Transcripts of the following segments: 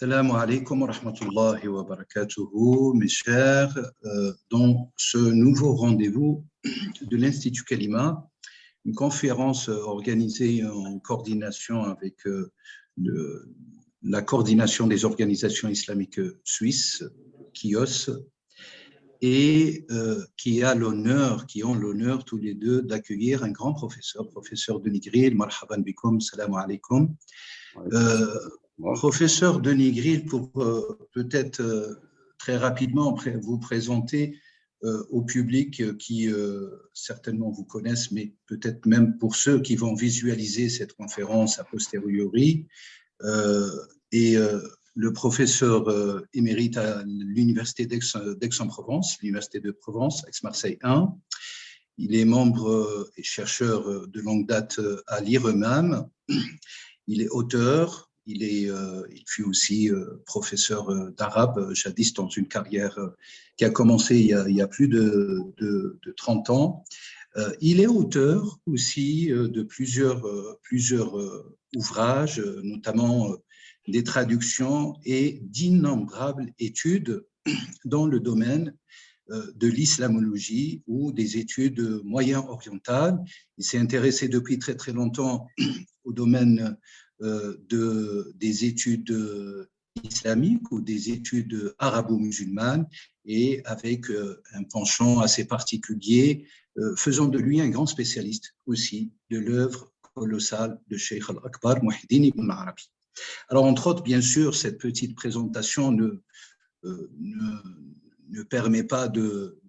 Salam alaikum wa rahmatullahi wa barakatuhu, mes chers. Dans ce nouveau rendez-vous de l'Institut Kalima, une conférence organisée en coordination avec la coordination des organisations islamiques suisses, KIOS, et qui ont l'honneur tous les deux d'accueillir un grand professeur Denis Grill. Marhaban bikum, salam alaikum. Professeur Denis Grill, pour peut-être très rapidement vous présenter au public qui certainement vous connaissent, mais peut-être même pour ceux qui vont visualiser cette conférence a posteriori. Le professeur émérite à l'Université d'Aix-en-Provence, l'Université de Provence, Aix-Marseille 1. Il est membre et chercheur de longue date à l'IREMAM. Il est auteur. Il fut aussi professeur d'arabe, jadis dans une carrière qui a commencé il y a plus de 30 ans. Il est auteur aussi de plusieurs ouvrages, notamment des traductions et d'innombrables études dans le domaine de l'islamologie ou des études moyen-orientales. Il s'est intéressé depuis très très longtemps au domaine des études islamiques ou des études arabo-musulmanes et avec un penchant assez particulier, faisant de lui un grand spécialiste aussi de l'œuvre colossale de Cheikh al-Akbar Muhyiddin ibn Arabi. Alors, entre autres, bien sûr, cette petite présentation ne permet pas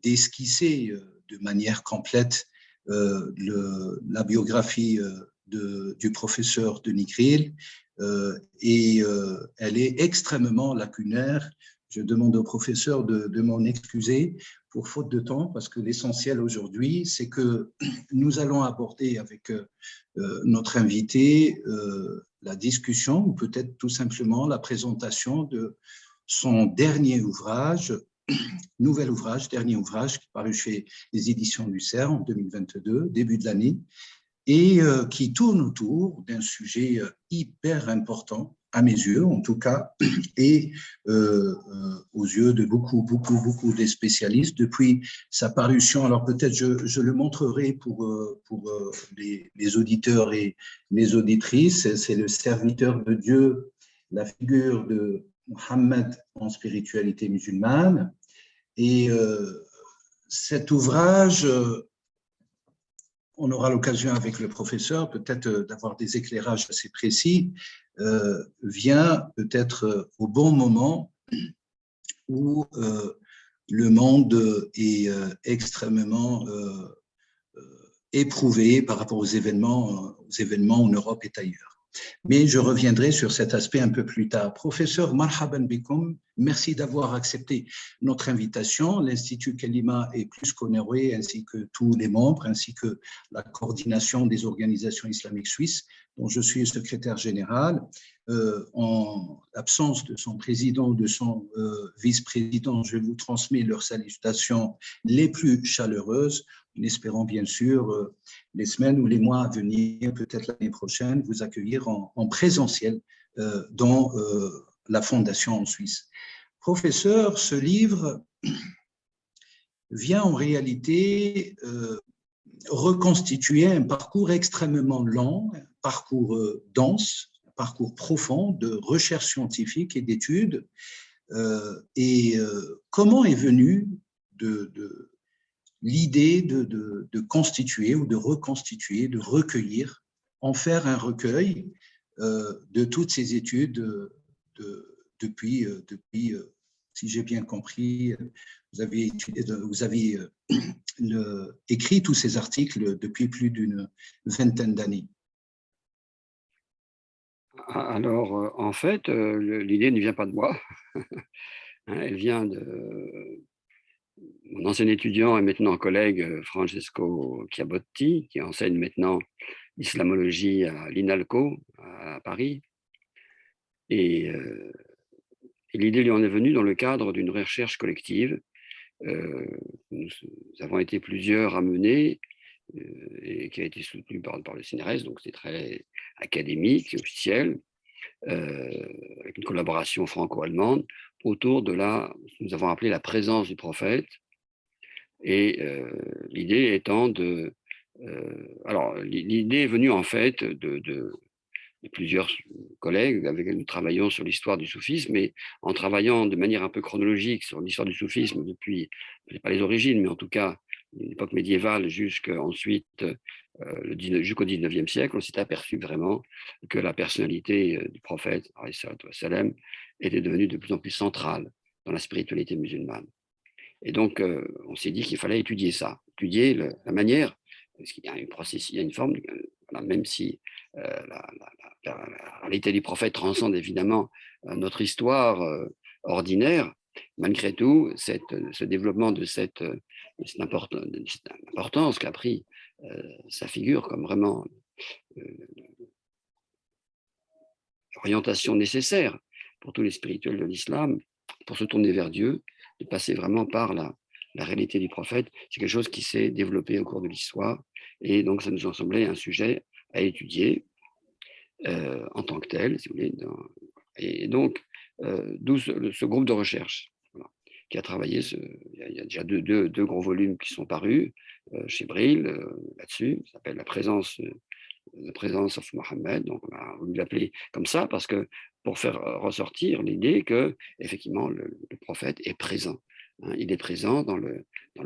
d'esquisser de manière complète la biographie du professeur Denis Grill, elle est extrêmement lacunaire. Je demande au professeur de m'en excuser pour faute de temps, parce que l'essentiel aujourd'hui, c'est que nous allons aborder avec notre invité la discussion, ou peut-être tout simplement la présentation de son dernier ouvrage, dernier ouvrage, paru chez les éditions du CERF en 2022, début de l'année, et qui tourne autour d'un sujet hyper important, à mes yeux en tout cas, et aux yeux de beaucoup des spécialistes depuis sa parution. Alors peut-être je le montrerai pour les auditeurs et les auditrices. C'est le serviteur de Dieu, la figure de Mohammed en spiritualité musulmane. Et cet ouvrage, on aura l'occasion avec le professeur peut-être d'avoir des éclairages assez précis, vient peut-être au bon moment où le monde est extrêmement éprouvé par rapport aux événements en Europe et ailleurs. Mais je reviendrai sur cet aspect un peu plus tard. Professeur Marhaban Bikoum, merci d'avoir accepté notre invitation. L'Institut Kalima est plus qu'honoré, ainsi que tous les membres, ainsi que la coordination des organisations islamiques suisses, dont je suis secrétaire général. En l'absence de son président ou de son vice-président, je vous transmets leurs salutations les plus chaleureuses, en espérant bien sûr les semaines ou les mois à venir, peut-être l'année prochaine, vous accueillir en présentiel dans la Fondation en Suisse. Professeur, ce livre vient en réalité reconstituer un parcours extrêmement lent, un parcours dense, un parcours profond de recherche scientifique et d'études. Comment est venue l'idée de constituer ou de reconstituer, de recueillir, en faire un recueil de toutes ces études depuis, si j'ai bien compris, vous avez écrit tous ces articles depuis plus d'une vingtaine d'années. Alors, en fait, l'idée ne vient pas de moi. Elle vient de mon ancien étudiant et maintenant collègue Francesco Chiabotti, qui enseigne maintenant l'islamologie à l'INALCO à Paris. Et l'idée lui en est venue dans le cadre d'une recherche collective. Nous avons été plusieurs à mener et qui a été soutenue par le CNRS, donc c'est très académique, officiel. avec une collaboration franco-allemande, autour de ce que nous avons appelé la présence du prophète. Et l'idée étant alors, l'idée est venue en fait de plusieurs collègues avec qui nous travaillons sur l'histoire du soufisme, mais en travaillant de manière un peu chronologique sur l'histoire du soufisme depuis, pas les origines, mais en tout cas l'époque médiévale jusqu'au 19e siècle, on s'est aperçu vraiment que la personnalité du prophète, salam, était devenue de plus en plus centrale dans la spiritualité musulmane. Et donc, on s'est dit qu'il fallait étudier ça, étudier la manière, parce qu'il y a il y a une forme, voilà, même si la réalité du prophète transcende évidemment notre histoire ordinaire, malgré tout, ce développement de cette importance qu'a pris sa figure comme vraiment l'orientation nécessaire pour tous les spirituels de l'islam, pour se tourner vers Dieu, de passer vraiment par la réalité du prophète, c'est quelque chose qui s'est développé au cours de l'histoire. Et donc, ça nous a semblé un sujet à étudier en tant que tel, si vous voulez. Et donc, d'où ce groupe de recherche qui a travaillé. Il y a déjà deux gros volumes qui sont parus chez Brill là-dessus. Ça s'appelle La présence of Mohammed. Donc, on a voulu l'appeler comme ça parce que pour faire ressortir l'idée que, effectivement, le prophète est présent. Hein, il est présent dans le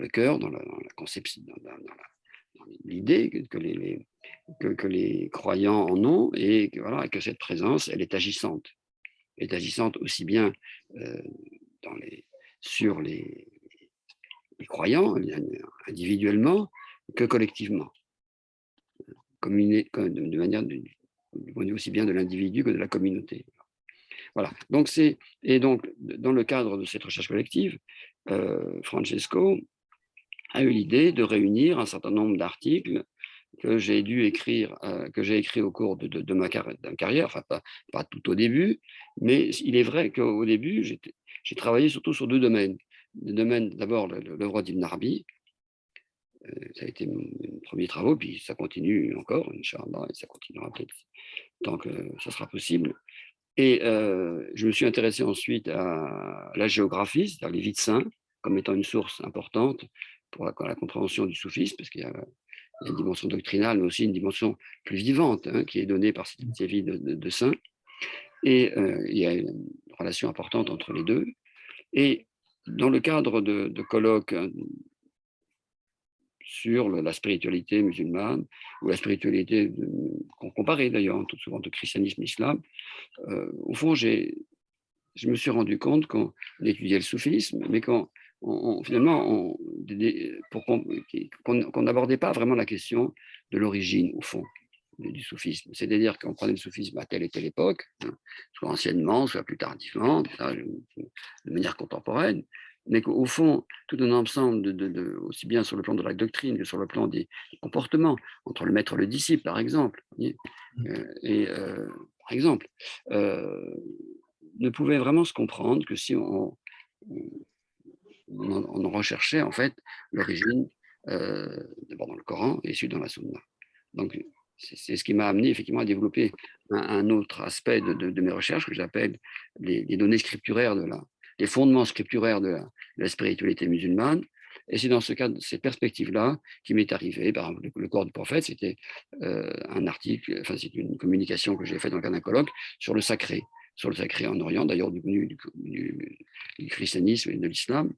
cœur, dans la conception, dans l'idée que les croyants en ont, et que, voilà, que cette présence, elle est agissante. Elle est agissante aussi bien sur les croyants, individuellement, que collectivement. De manière du point de vue aussi bien de l'individu que de la communauté. Voilà. Donc, dans le cadre de cette recherche collective, Francesco a eu l'idée de réunir un certain nombre d'articles que j'ai écrit au cours de ma carrière, enfin pas tout au début, mais il est vrai qu'au début, j'ai travaillé surtout sur deux domaines. Le domaine, d'abord, l'œuvre d'Ibn Arabi. Ça a été mes premiers travaux, puis ça continue encore, Inch'Allah, et ça continuera peut-être tant que ça sera possible. Et je me suis intéressé ensuite à la géographie, c'est-à-dire les vies de saints, comme étant une source importante pour la compréhension du soufisme, parce qu'il y a une dimension doctrinale, mais aussi une dimension plus vivante, hein, qui est donnée par ces vies de saints. Et il y a une relation importante entre les deux. Et dans le cadre de colloques sur la spiritualité musulmane, ou la spiritualité qu'on comparait d'ailleurs tout souvent de christianisme et islam, au fond, je me suis rendu compte qu'on étudiait le soufisme, mais finalement, qu'on n'abordait pas vraiment la question de l'origine, au fond, du soufisme. C'est-à-dire qu'on prenait le soufisme à telle et telle époque, hein, soit anciennement, soit plus tardivement, de manière contemporaine, mais qu'au fond, tout un ensemble, aussi bien sur le plan de la doctrine que sur le plan des comportements, entre le maître et le disciple, par exemple, par exemple, ne pouvait vraiment se comprendre que si on recherchait en fait l'origine d'abord dans le Coran et ensuite dans la Sunna. Donc, c'est ce qui m'a amené effectivement à développer un autre aspect de mes recherches que j'appelle les données scripturaires les fondements scripturaires de la spiritualité musulmane. Et c'est dans ce cadre, de ces perspectives-là, qui m'est arrivé, par exemple, le corps du prophète, c'était un article, enfin, c'est une communication que j'ai faite dans le cadre d'un colloque sur le sacré en Orient, d'ailleurs du christianisme et de l'islam.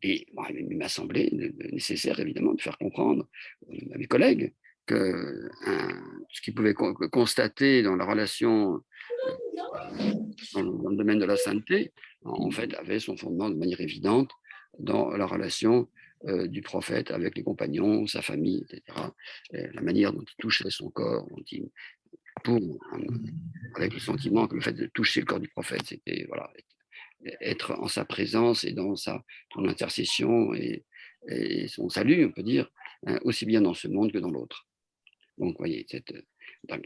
Et bon, il m'a semblé nécessaire, évidemment, de faire comprendre à mes collègues que ce qu'ils pouvaient constater dans la relation dans le domaine de la sainteté, en fait, avait son fondement de manière évidente dans la relation du prophète avec les compagnons, sa famille, etc. Et la manière dont il touchait son corps, avec le sentiment que le fait de toucher le corps du prophète, c'était voilà, être en sa présence et dans son intercession et son salut, on peut dire, hein, aussi bien dans ce monde que dans l'autre. Donc, vous voyez,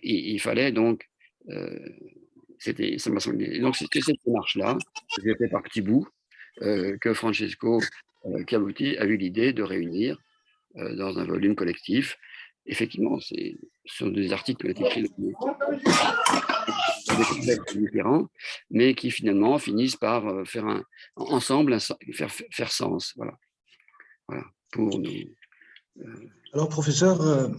il fallait donc, c'était cette démarche-là, que j'ai fait par petits bouts, que Francesco Chiavuti a eu l'idée de réunir dans un volume collectif. effectivement, ce sont des articles qui ont été écrits dans des contextes différents, mais qui finalement finissent par faire faire sens. Voilà. Pour nous. Alors, professeur,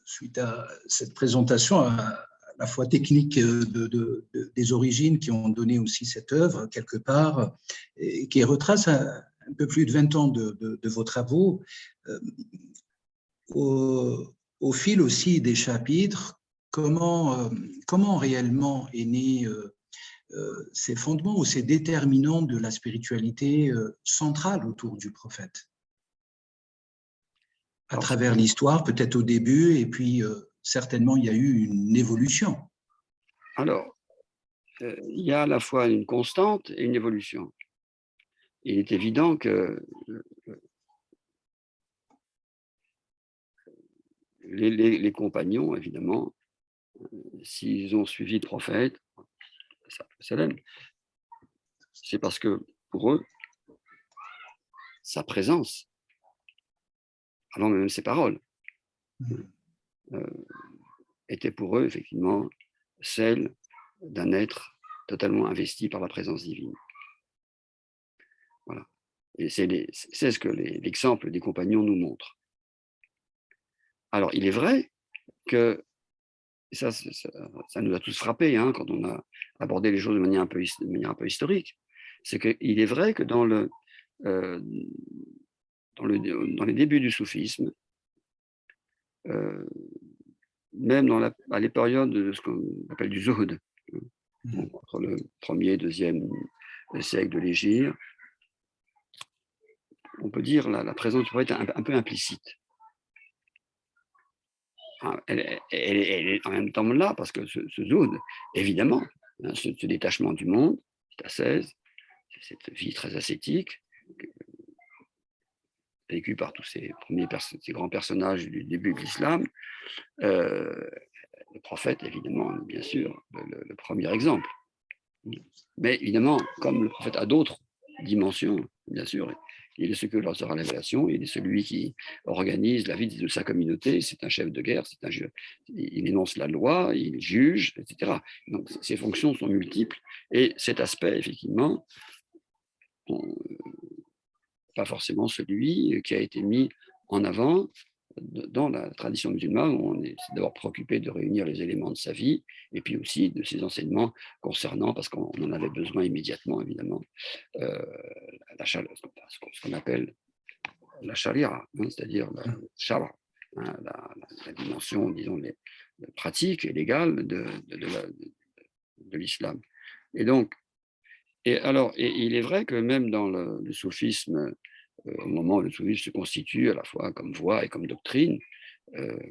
suite à cette présentation à la fois technique des origines qui ont donné aussi cette œuvre, quelque part, et qui retrace un peu plus de 20 ans de vos travaux, au fil aussi des chapitres, comment réellement est né ces fondements ou ces déterminants de la spiritualité centrale autour du prophète, à travers l'histoire, peut-être au début, et puis certainement il y a eu une évolution. Alors, il y a à la fois une constante et une évolution. Il est évident que les compagnons, évidemment, s'ils ont suivi le prophète, c'est parce que pour eux, sa présence, avant même ses paroles, était pour eux, effectivement, celle d'un être totalement investi par la présence divine. Voilà. Et c'est ce que l'exemple des compagnons nous montre. Alors, il est vrai que, et ça nous a tous frappés hein, quand on a abordé les choses de manière un peu historique, c'est qu'il est vrai que dans les débuts du soufisme, même à les périodes de ce qu'on appelle du zuhd, entre le 1er et 2e siècle de l'Hégire, on peut dire la présence du prophète un peu implicite. Elle est en même temps là, parce que ce zuhd, évidemment, hein, ce détachement du monde, c'est ascèse, cette vie très ascétique, vécue par tous ces grands personnages du début de l'islam, le prophète, évidemment, bien sûr, le premier exemple. Mais évidemment, comme le prophète a d'autres dimensions, bien sûr, il est ce que leur sera la révélation, il est celui qui organise la vie de sa communauté, c'est un chef de guerre, il énonce la loi, il juge, etc. Donc ses fonctions sont multiples, et cet aspect, effectivement, pas forcément celui qui a été mis en avant dans la tradition musulmane, où on est d'abord préoccupé de réunir les éléments de sa vie, et puis aussi de ses enseignements concernant, parce qu'on en avait besoin immédiatement, évidemment, ce qu'on appelle la charia, hein, c'est-à-dire la shara, hein, la dimension, disons, pratique et légale de l'islam. Et donc, et il est vrai que même dans le soufisme, au moment où le soufisme se constitue à la fois comme voie et comme doctrine,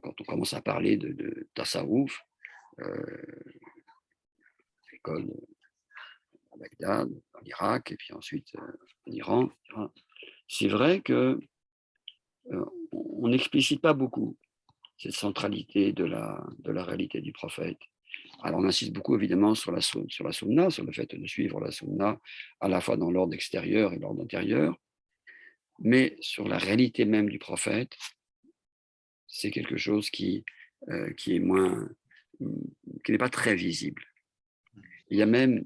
quand on commence à parler de tasawwuf, l'école à Bagdad, en Irak, et puis ensuite en Iran, c'est vrai que on n'explicite pas beaucoup cette centralité de la réalité du prophète. Alors on insiste beaucoup évidemment sur la sunna, sur le fait de suivre la sunna à la fois dans l'ordre extérieur et l'ordre intérieur, mais sur la réalité même du prophète, c'est quelque chose qui est moins, qui n'est pas très visible. Il y a même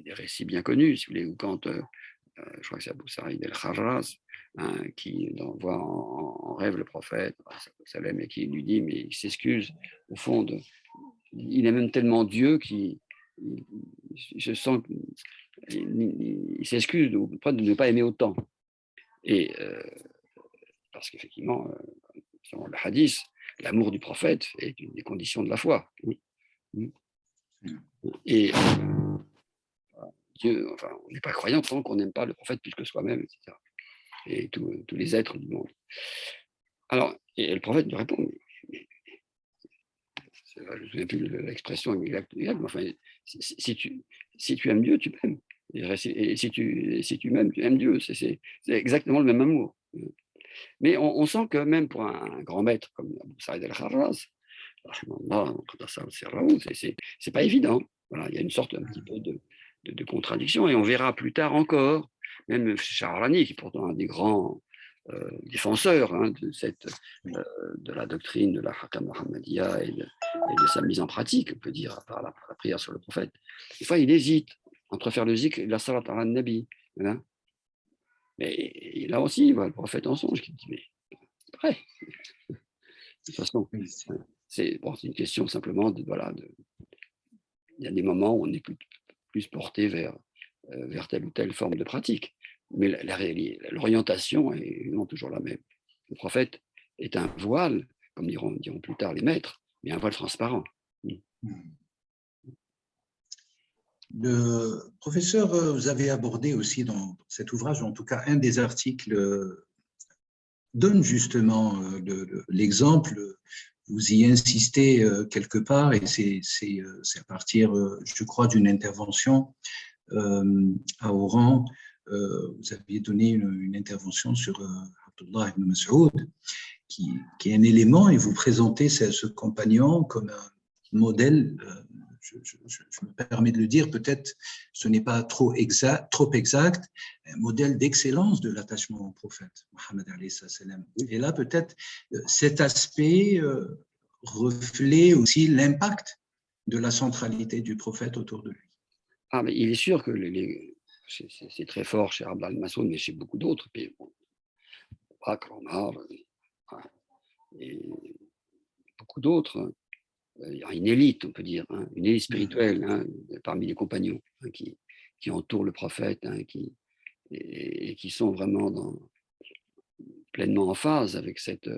des récits bien connus, si vous voulez, où quand, je crois que c'est Abu Sa'id el-Kharraz, hein, qui voit en rêve le prophète, et qui lui dit, mais il s'excuse, au fond, il est même tellement Dieu qu'il se sent, il s'excuse de ne pas aimer autant. Et parce qu'effectivement, selon le hadith, l'amour du prophète est une des conditions de la foi. Et Dieu, enfin, on n'est pas croyant tant qu'on n'aime pas le prophète plus que soi-même, etc. Et tous les êtres du monde. Alors, et le prophète lui répond, je ne me souviens plus de l'expression exacte, mais enfin, si tu aimes Dieu, tu m'aimes. Et si tu m'aimes, tu aimes Dieu. C'est exactement le même amour. Mais on sent que même pour un grand maître comme Abu Sa'id el-Kharraz, c'est pas évident. Voilà, il y a une sorte un petit peu de contradiction, et on verra plus tard encore, même Sha'rani, qui est pourtant un des grands défenseur de la doctrine de la Hakka Muhammadiyya et de sa mise en pratique, on peut dire, par la prière sur le prophète. Des fois, il hésite entre faire le zikr et la salat ala nabi. Hein. Mais là aussi, il voit le prophète en songe qui dit, mais après, de toute façon, c'est une question simplement il y a des moments où on est plus porté vers telle ou telle forme de pratique. Mais l'orientation est non toujours la même. Le prophète est un voile, comme diront plus tard les maîtres, mais un voile transparent. Le professeur, vous avez abordé aussi dans cet ouvrage, en tout cas un des articles, donne justement l'exemple, vous y insistez quelque part, et c'est à partir, je crois, d'une intervention à Oran. Vous aviez donné une intervention sur Abdullah ibn Mas'ud, qui est un élément, et vous présentez ce compagnon comme un modèle, je me permets de le dire, peut-être ce n'est pas trop exact, un modèle d'excellence de l'attachement au prophète, Mohammed alayhi salam. Et là, peut-être, cet aspect reflète aussi l'impact de la centralité du prophète autour de lui. Ah, mais il est sûr que c'est très fort chez Abdallah al-Mas'ud, mais chez beaucoup d'autres. Et beaucoup d'autres. Il y a une élite, on peut dire, une élite spirituelle parmi les compagnons qui entourent le prophète et qui sont vraiment pleinement en phase avec cette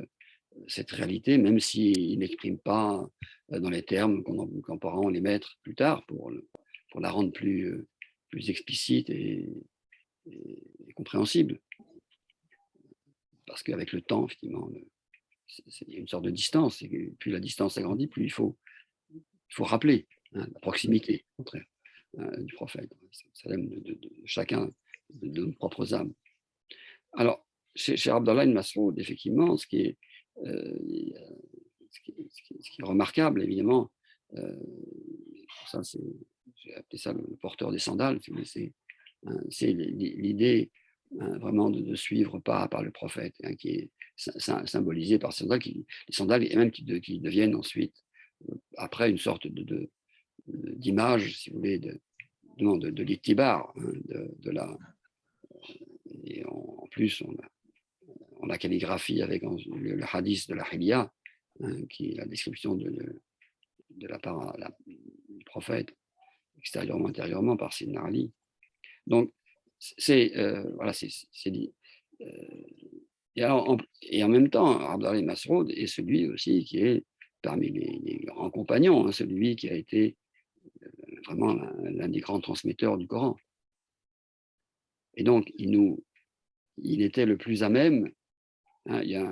réalité, même s'ils n'expriment pas dans les termes qu'on pourra les mettre plus tard pour la rendre plus explicite et compréhensible. Parce qu'avec le temps, effectivement, il y a une sorte de distance, et plus la distance s'agrandit, plus il faut rappeler la proximité, au contraire, du prophète, de chacun de nos propres âmes. Alors, chez Abdallah ibn Mas'ud, effectivement, ce qui est remarquable, évidemment, j'ai appelé ça le porteur des sandales, c'est l'idée vraiment de suivre pas à pas le prophète, qui est symbolisé par ces sandales, et même qui deviennent ensuite, après, une sorte d'image, si vous voulez, de l'ittibar, et en plus, on a calligraphie avec le hadith de la Hilya, qui est la description de la part du prophète, extérieurement, intérieurement, par Sidna Ali. Donc, et en même temps, Abdallah ibn Mas'ud est celui aussi qui est parmi les grands compagnons, celui qui a été vraiment l'un des grands transmetteurs du Coran. Et donc, il était le plus à même. Il y a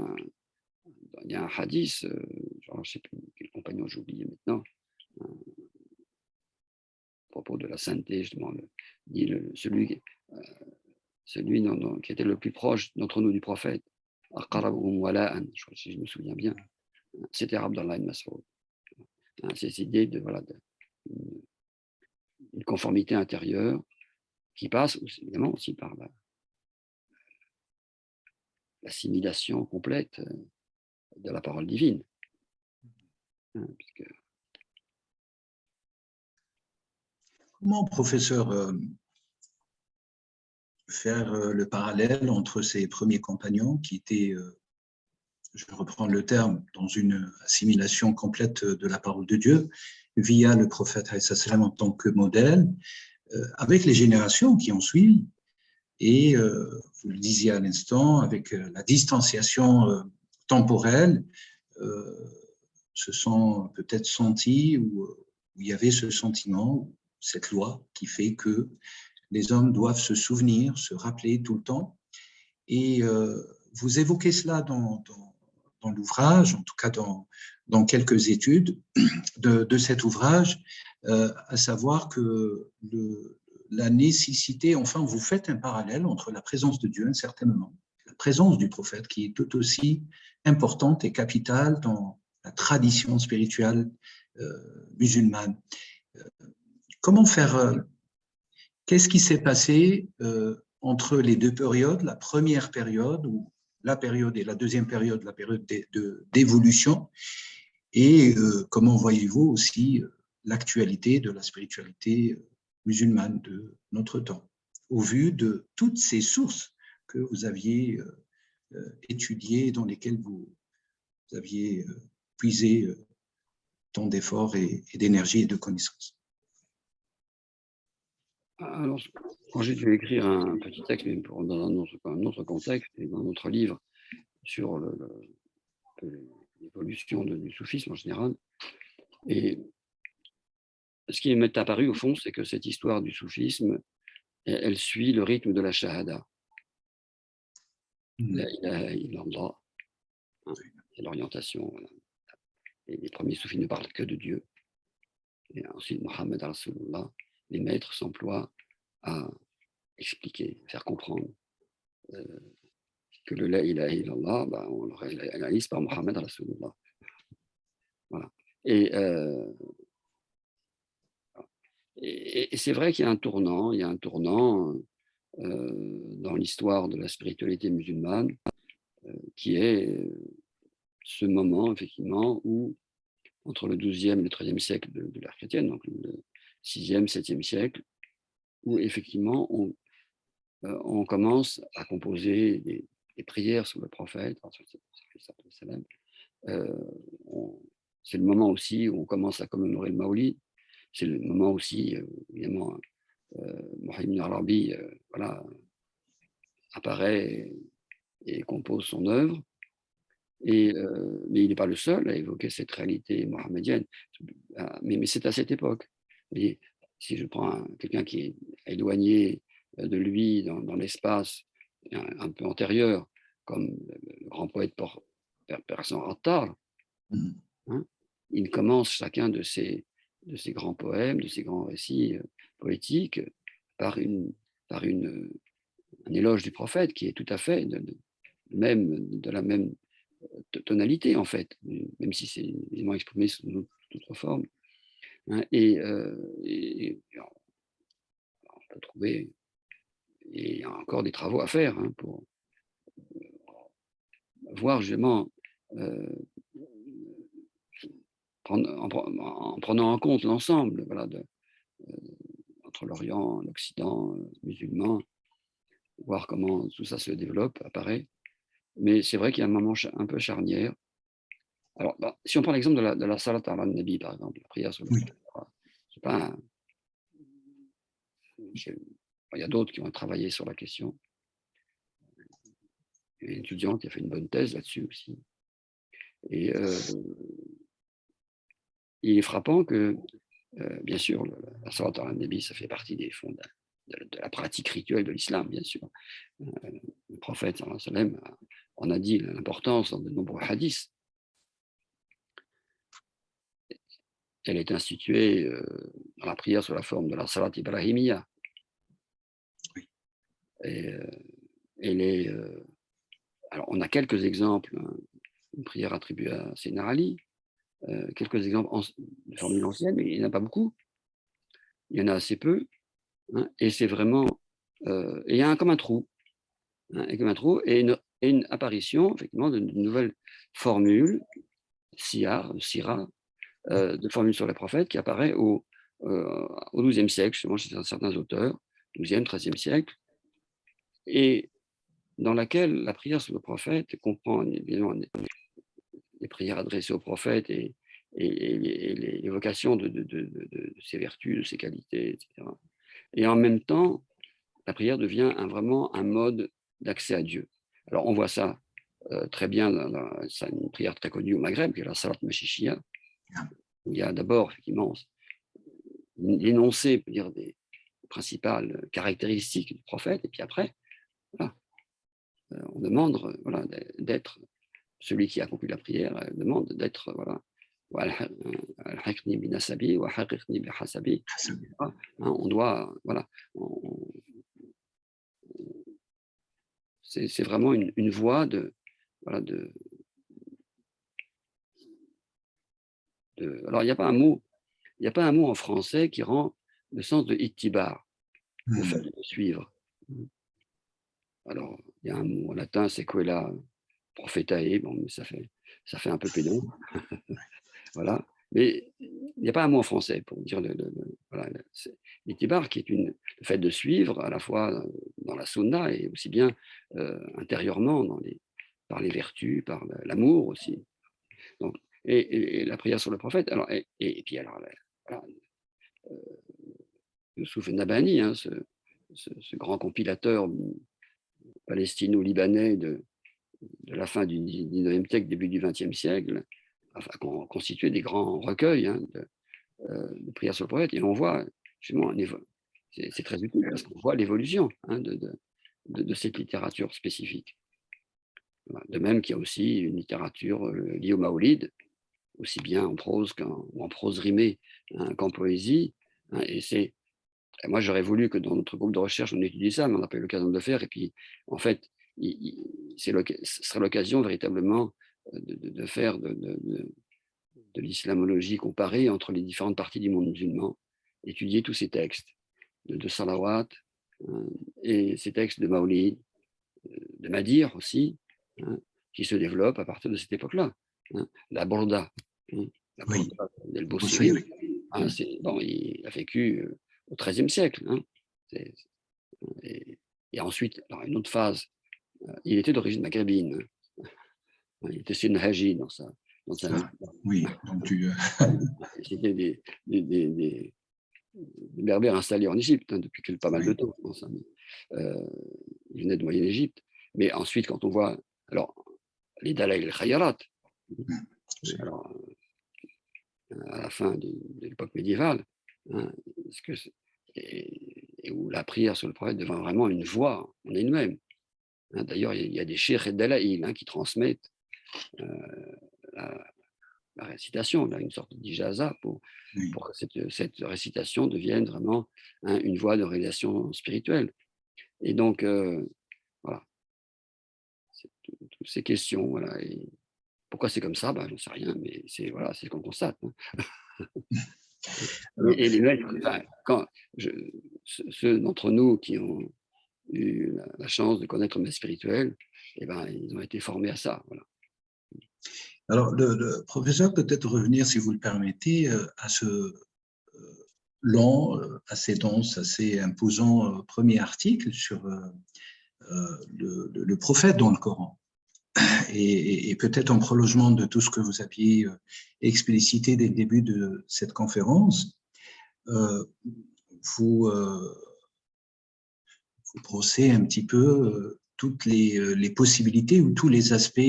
un hadith, je ne sais plus quel compagnon j'ai oublié maintenant, à propos de la sainteté, justement, dit celui qui était le plus proche d'entre nous du prophète, si je me souviens bien, c'était Abdallah ibn Mas'ud. C'est cette idée une conformité intérieure qui passe évidemment aussi par l'assimilation complète de la parole divine. Comment, professeur, faire le parallèle entre ces premiers compagnons qui étaient, je reprends le terme, dans une assimilation complète de la parole de Dieu, via le prophète en tant que modèle, avec les générations qui ont suivi, et vous le disiez à l'instant, avec la distanciation temporelle, se sont peut-être sentis, où il y avait ce sentiment, cette loi qui fait que les hommes doivent se souvenir, se rappeler tout le temps. Et vous évoquez cela dans l'ouvrage, en tout cas dans quelques études de cet ouvrage, à savoir que la nécessité, enfin, vous faites un parallèle entre la présence de Dieu, un certain moment, la présence du prophète, qui est tout aussi importante et capitale dans la tradition spirituelle musulmane. Comment faire qu'est-ce qui s'est passé entre les deux périodes? La première période où la période et la deuxième période, la période d'évolution, et comment voyez-vous aussi l'actualité de la spiritualité musulmane de notre temps, au vu de toutes ces sources que vous aviez étudiées, dans lesquelles vous aviez puisé tant d'efforts et d'énergie et de connaissances. Alors, quand j'ai dû écrire un petit texte, mais dans un autre contexte, et dans un autre livre, sur l'évolution du soufisme en général, et ce qui m'est apparu au fond, c'est que cette histoire du soufisme, elle suit le rythme de la shahada. La ilaha illallah, c'est l'orientation. Voilà. Et les premiers soufis ne parlent que de Dieu. Et ensuite, Mohammed Rasulullah, les maîtres s'emploient à expliquer, faire comprendre que le la ilaha illallah, on le réalise par Mohammed Rasulullah. Voilà. Et c'est vrai qu'il y a un tournant, dans l'histoire de la spiritualité musulmane, qui est ce moment, effectivement, où, entre le XIIe et le XIIIe siècle de l'ère chrétienne, donc le VIe, VIIe siècle, où effectivement on commence à composer des prières sur le prophète. C'est le moment aussi où on commence à commémorer le Maoulid. C'est le moment aussi, évidemment, Mohammed ibn Arabi voilà, apparaît et compose son œuvre. Mais il n'est pas le seul à évoquer cette réalité mohammedienne. Mais c'est à cette époque. Et si je prends quelqu'un qui est éloigné de lui dans l'espace, un peu antérieur, comme le grand poète persan Attar, hein, il commence chacun de ces grands poèmes, de ces grands récits poétiques par un éloge du prophète qui est tout à fait de la même tonalité, en fait, même si c'est évidemment exprimé sous d'autres formes. Hein, et on peut trouver, et il y a encore des travaux à faire pour voir justement, en prenant en compte l'ensemble voilà, entre l'Orient, l'Occident, musulman, voir comment tout ça se développe, apparaît. Mais c'est vrai qu'il y a un moment un peu charnière. Alors, si on prend l'exemple de la salat ala nabi, par exemple, la prière sur le prophète, c'est pas il y a d'autres qui ont travaillé sur la question. Il y a une étudiante qui a fait une bonne thèse là-dessus aussi. Et il est frappant que, bien sûr, la salat ala nabi, ça fait partie des fonds de la pratique rituelle de l'islam, bien sûr. Le prophète, sallallahu alayhi wa sallam, on a dit l'importance dans de nombreux hadiths. Elle est instituée dans la prière sous la forme de la salat ibrahimiya. Et elle est. Alors, on a quelques exemples, une prière attribuée à Sayyidina Ali, quelques exemples de formules anciennes, mais il n'y en a pas beaucoup. Il y en a assez peu. Et c'est vraiment. Et il y a comme un trou. Et une apparition, effectivement, d'une nouvelle formule, sira, de formule sur les prophètes qui apparaît au XIIe siècle, justement, chez certains auteurs, XIIe, XIIIe siècle, et dans laquelle la prière sur le prophète comprend évidemment les prières adressées au prophète et l'évocation de ses vertus, de ses qualités, etc. Et en même temps, la prière devient vraiment un mode d'accès à Dieu. Alors, on voit ça très bien c'est une prière très connue au Maghreb, qui est la Salat Machichia. Il y a d'abord, effectivement, l'énoncé, dire, des principales caractéristiques du prophète, et puis après, voilà, on demande voilà, d'être celui qui accomplit la prière, demande d'être, voilà, on doit, voilà, c'est vraiment une voie voilà, alors il n'y a pas un mot en français qui rend le sens de ittibar, le fait de suivre. Alors il y a un mot en latin, sequela, prophétae, bon, mais ça fait un peu pédant. Voilà. Mais il n'y a pas un mot en français pour dire voilà, l'itibar, qui est le fait de suivre à la fois dans la sunna et aussi bien intérieurement par les vertus, par l'amour aussi. Donc, et la prière sur le prophète. Alors, et puis alors, voilà, Youssouf Nabhani, hein, ce grand compilateur palestino-libanais de la fin du 19e siècle, début du 20e siècle, a constitué des grands recueils, hein, de prières sur le prophète, et on voit justement, c'est très utile parce qu'on voit l'évolution, hein, de cette littérature spécifique. Voilà. De même qu'il y a aussi une littérature liée au Maolid, aussi bien en prose ou en prose rimée, hein, qu'en poésie, hein, et moi j'aurais voulu que dans notre groupe de recherche on étudie ça, mais on n'a pas eu l'occasion de le faire, et puis en fait ce serait l'occasion véritablement de faire de l'islamologie comparée entre les différentes parties du monde musulman, étudier tous ces textes de salawat, hein, et ces textes de Maolid, de Madir aussi, hein, qui se développent à partir de cette époque-là. Hein. La Borda, hein, la Borda del Bosiri, hein, bon, il a vécu au XIIIe siècle. Hein, et ensuite, alors une autre phase, il était d'origine maghrébine. Hein, il était Sénhaji dans sa oui, donc c'était des berbères installés en Égypte, hein, depuis pas mal de temps. Ils venaient de Moyenne-Égypte. Mais ensuite, quand on voit alors, les Dalaïl Khayarat, alors, à la fin de l'époque médiévale, hein, et où la prière sur le prophète devint vraiment une voix en elle-même. Hein, d'ailleurs, il y a des cheikhs et dalaïl, hein, qui transmettent la récitation, là, une sorte d'ijaza pour que cette récitation devienne vraiment, hein, une voie de réalisation spirituelle. Et donc, voilà, toutes ces questions, voilà. Et pourquoi c'est comme ça, ben, j'en sais rien, mais c'est ce qu'on constate. Hein. Et les maîtres, enfin, ceux d'entre nous qui ont eu la chance de connaître le maître spirituel, eh ben, ils ont été formés à ça. Voilà. Alors, le professeur, peut-être revenir, si vous le permettez, à ce long, assez dense, assez imposant premier article sur le prophète dans le Coran. Et peut-être en prolongement de tout ce que vous aviez explicité dès le début de cette conférence, vous brossez un petit peu toutes les possibilités ou tous les aspects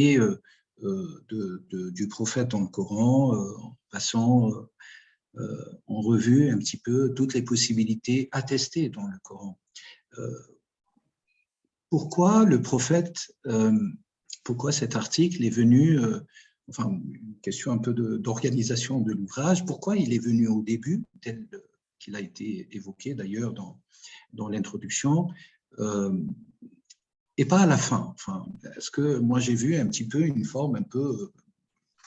du prophète dans le Coran, en passant en revue un petit peu toutes les possibilités attestées dans le Coran. Pourquoi le prophète, pourquoi cet article est venu, enfin, une question un peu d'organisation de l'ouvrage, pourquoi il est venu au début, tel qu'il a été évoqué d'ailleurs dans l'introduction, et pas à la fin. Enfin, parce que moi j'ai vu un petit peu une forme un peu,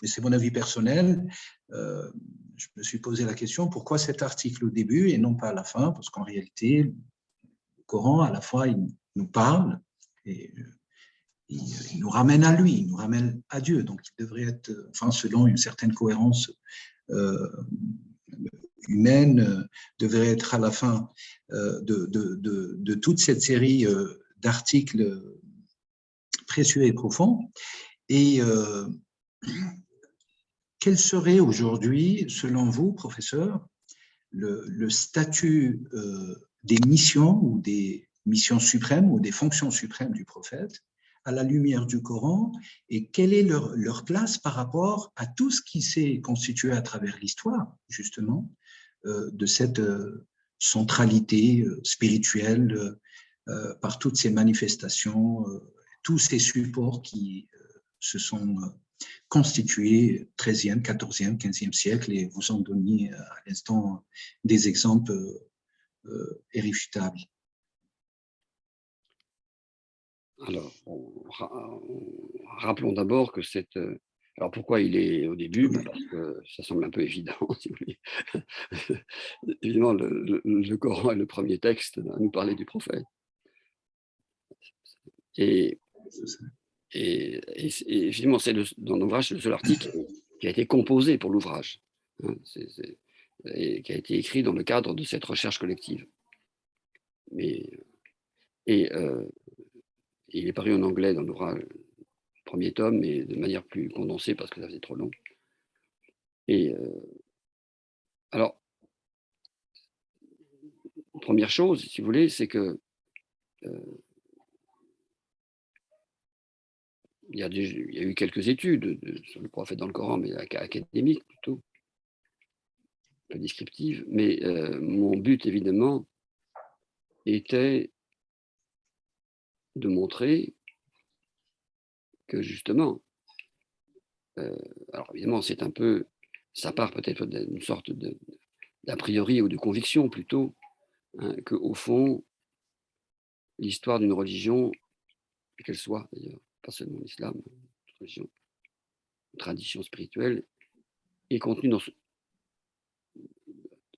mais c'est mon avis personnel, je me suis posé la question, pourquoi cet article au début et non pas à la fin? Parce qu'en réalité, le Coran, à la fois, il nous parle et il nous ramène à lui, il nous ramène à Dieu. Donc, il devrait être, enfin, selon une certaine cohérence humaine, devrait être à la fin de toute cette série d'articles précieux et profonds. Et quel serait aujourd'hui, selon vous, professeur, le statut des missions ou des missions suprêmes ou des fonctions suprêmes du prophète à la lumière du Coran, et quelle est leur place par rapport à tout ce qui s'est constitué à travers l'histoire, justement, de cette centralité spirituelle par toutes ces manifestations, tous ces supports qui se sont constitués 13e, 14e, 15e siècle, et vous en donniez à l'instant des exemples irréfutables. Alors, rappelons d'abord que alors pourquoi il est au début? Parce que ça semble un peu évident, si vous voulez. Évidemment, le Coran est le premier texte à nous parler du prophète. Et Finalement, dans l'ouvrage, c'est le seul article qui a été composé pour l'ouvrage, hein, et qui a été écrit dans le cadre de cette recherche collective. Il est paru en anglais dans l'ouvrage, premier tome, mais de manière plus condensée parce que ça faisait trop long. Alors, première chose, si vous voulez, c'est que il y a eu quelques études sur le prophète dans le Coran, mais académiques plutôt, peu descriptives. Mais mon but, évidemment, était de montrer que justement, alors évidemment, c'est un peu, ça part peut-être d'une sorte d'a priori ou de conviction plutôt, hein, qu'au fond, l'histoire d'une religion, qu'elle soit d'ailleurs, pas seulement l'islam, une religion, une tradition spirituelle, est contenue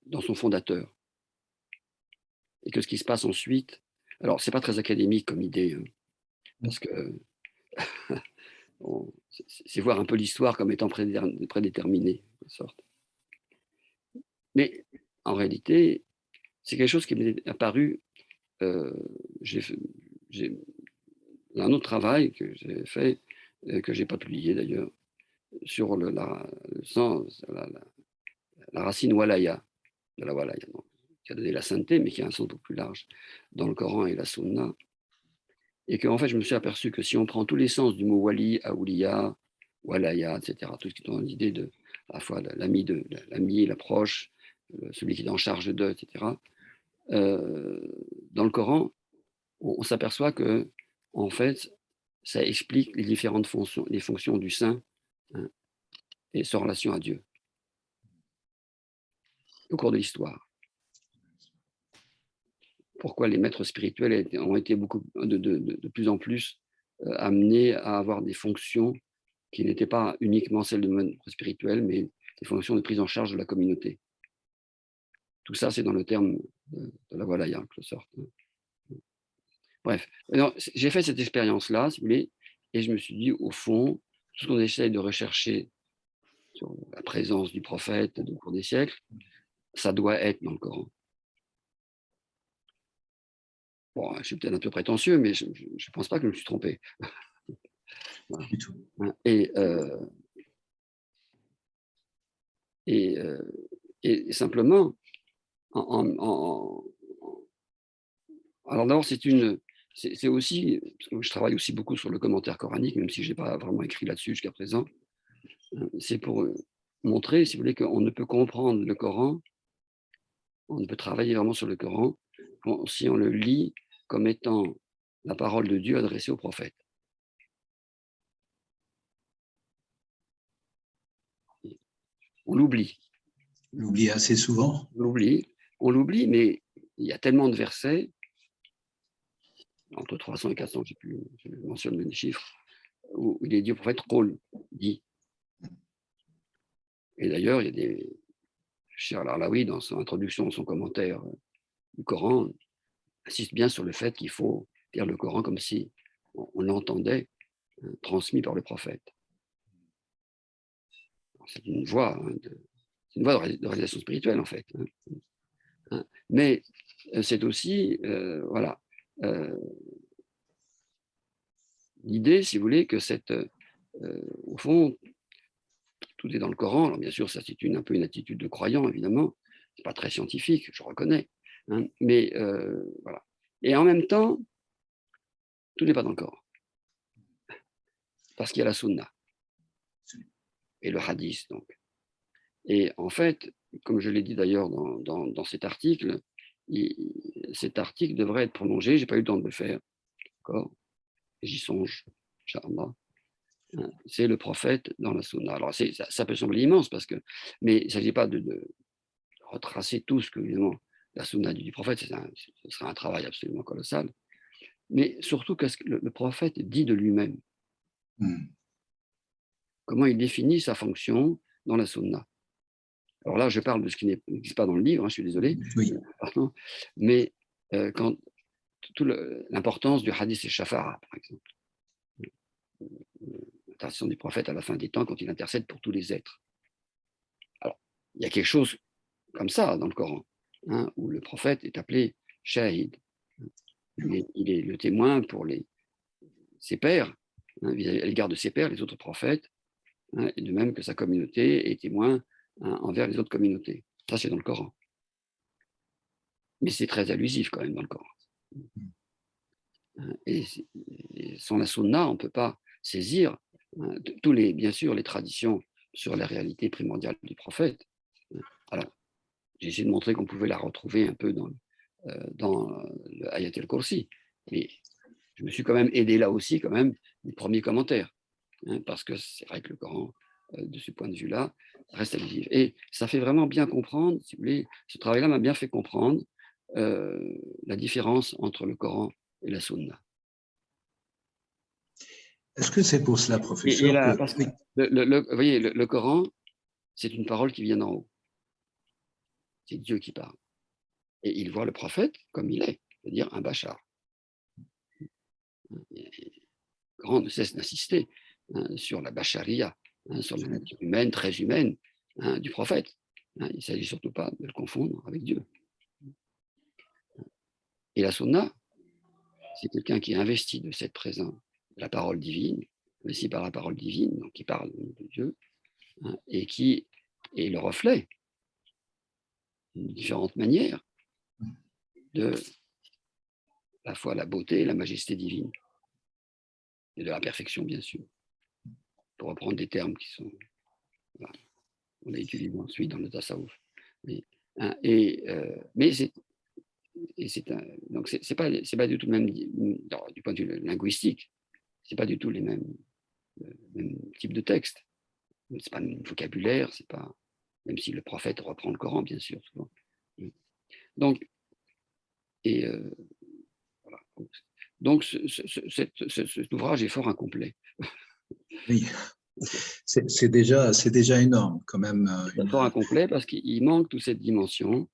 dans son fondateur. Et que ce qui se passe ensuite, alors c'est pas très académique comme idée, hein, parce que c'est voir un peu l'histoire comme étant prédéterminée, de sorte. Mais en réalité, c'est quelque chose qui m'est apparu. J'ai un autre travail que j'ai fait, que j'ai pas publié d'ailleurs, sur le sens, la racine walaya, de la walaya, donc, qui a donné la sainteté, mais qui a un sens beaucoup plus large dans le Coran et la Sunna. Et qu'en fait, je me suis aperçu que si on prend tous les sens du mot wali, aouliya, walaya, etc., tout ce qui est dans l'idée de à la fois l'ami, l'approche, celui qui est en charge d'eux, etc., dans le Coran, on s'aperçoit que, en fait, ça explique les différentes fonctions, les fonctions du saint, hein, et sa relation à Dieu au cours de l'histoire. Pourquoi les maîtres spirituels ont été de plus en plus amenés à avoir des fonctions qui n'étaient pas uniquement celles de maître spirituel, mais des fonctions de prise en charge de la communauté. Tout ça, c'est dans le terme de la Walaya, en quelque sorte. Bref, j'ai fait cette expérience-là, si vous voulez, et je me suis dit, au fond, tout ce qu'on essaye de rechercher sur la présence du prophète au cours des siècles, ça doit être dans le Coran. Bon, je suis peut-être un peu prétentieux, mais je ne pense pas que je me suis trompé. Voilà. Du tout. Et simplement, alors d'abord, c'est aussi, parce que je travaille aussi beaucoup sur le commentaire coranique, même si je n'ai pas vraiment écrit là-dessus jusqu'à présent, c'est pour montrer, si vous voulez, qu'on ne peut comprendre le Coran, on ne peut travailler vraiment sur le Coran si on le lit comme étant la parole de Dieu adressée au prophète. On l'oublie. On l'oublie assez souvent. On l'oublie, mais il y a tellement de versets, entre 300 et 400, je mentionne les chiffres, où il est dit au prophète Qul, dit. Et d'ailleurs, il y a des Cheikh Al-Arlaoui, dans son introduction, son commentaire du Coran, insiste bien sur le fait qu'il faut lire le Coran comme si on l'entendait, transmis par le prophète. C'est une voie, de réalisation spirituelle, en fait. Mais c'est aussi, voilà, l'idée, si vous voulez, que au fond, tout est dans le Coran. Alors bien sûr, ça c'est un peu une attitude de croyant, évidemment. C'est pas très scientifique, je reconnais. Mais voilà. Et en même temps, tout n'est pas dans le Coran. Parce qu'il y a la Sunna et le Hadith, donc. Et en fait, comme je l'ai dit d'ailleurs dans cet article devrait être prolongé. Je n'ai pas eu le temps de le faire. D'accord ? J'y songe, Inch'Allah. C'est le prophète dans la Sunna. Alors, ça peut sembler immense, mais il ne s'agit pas de retracer tout ce que, évidemment, la Sunna du prophète, ce sera un travail absolument colossal. Mais surtout, qu'est-ce que le prophète dit de lui-même ? Comment il définit sa fonction dans la Sunna ? Alors là, je parle de ce qui n'existe pas dans le livre, je suis désolé. Oui. Pardon, mais quand l'importance du hadith et shafara, par exemple. l'intercession du prophète à la fin des temps quand il intercède pour tous les êtres. Alors, il y a quelque chose comme ça dans le Coran, hein, où le prophète est appelé shahid. Il est le témoin pour ses pairs, hein, à l'égard de ses pairs, les autres prophètes, hein, et de même que sa communauté est témoin, hein, envers les autres communautés. Ça, c'est dans le Coran. Mais c'est très allusif quand même dans le Coran. Et sans la sunna, on ne peut pas saisir, hein, bien sûr, les traditions sur la réalité primordiale du prophète. Alors, j'ai essayé de montrer qu'on pouvait la retrouver un peu dans le Ayat al-Kursi, mais je me suis quand même aidé là aussi quand même du premier commentaire, hein, parce que c'est vrai que le Coran, de ce point de vue-là, reste allusif. Et ça fait vraiment bien comprendre, si vous voulez, ce travail-là m'a bien fait comprendre la différence entre le Coran et la Sunna. Est-ce que c'est pour cela, professeur, que… Parce que vous voyez, le Coran, c'est une parole qui vient d'en haut. C'est Dieu qui parle. Et il voit le prophète comme il est, c'est-à-dire un bachar. Le Coran ne cesse d'insister, hein, sur la bacharia, hein, sur la nature humaine, très humaine, hein, du prophète. Hein, il ne s'agit surtout pas de le confondre avec Dieu. Et la sunna, c'est quelqu'un qui est investi de cette présence, de la parole divine, aussi par la parole divine, donc qui parle de Dieu, hein, et qui est le reflet, de différentes manières, de à la fois la beauté et la majesté divine, et de la perfection, bien sûr, pour reprendre des termes qui sont, voilà, on a utilisé ensuite dans le tasawwuf. Mais, hein, donc c'est pas du tout le même, du point de vue linguistique, c'est pas du tout le même type de texte. C'est pas le même vocabulaire, c'est pas, même si le prophète reprend le Coran, bien sûr, souvent. Donc, et voilà. Donc cet ouvrage est fort incomplet. Oui, c'est déjà énorme, quand même. C'est fort incomplet parce qu'il manque toute cette dimension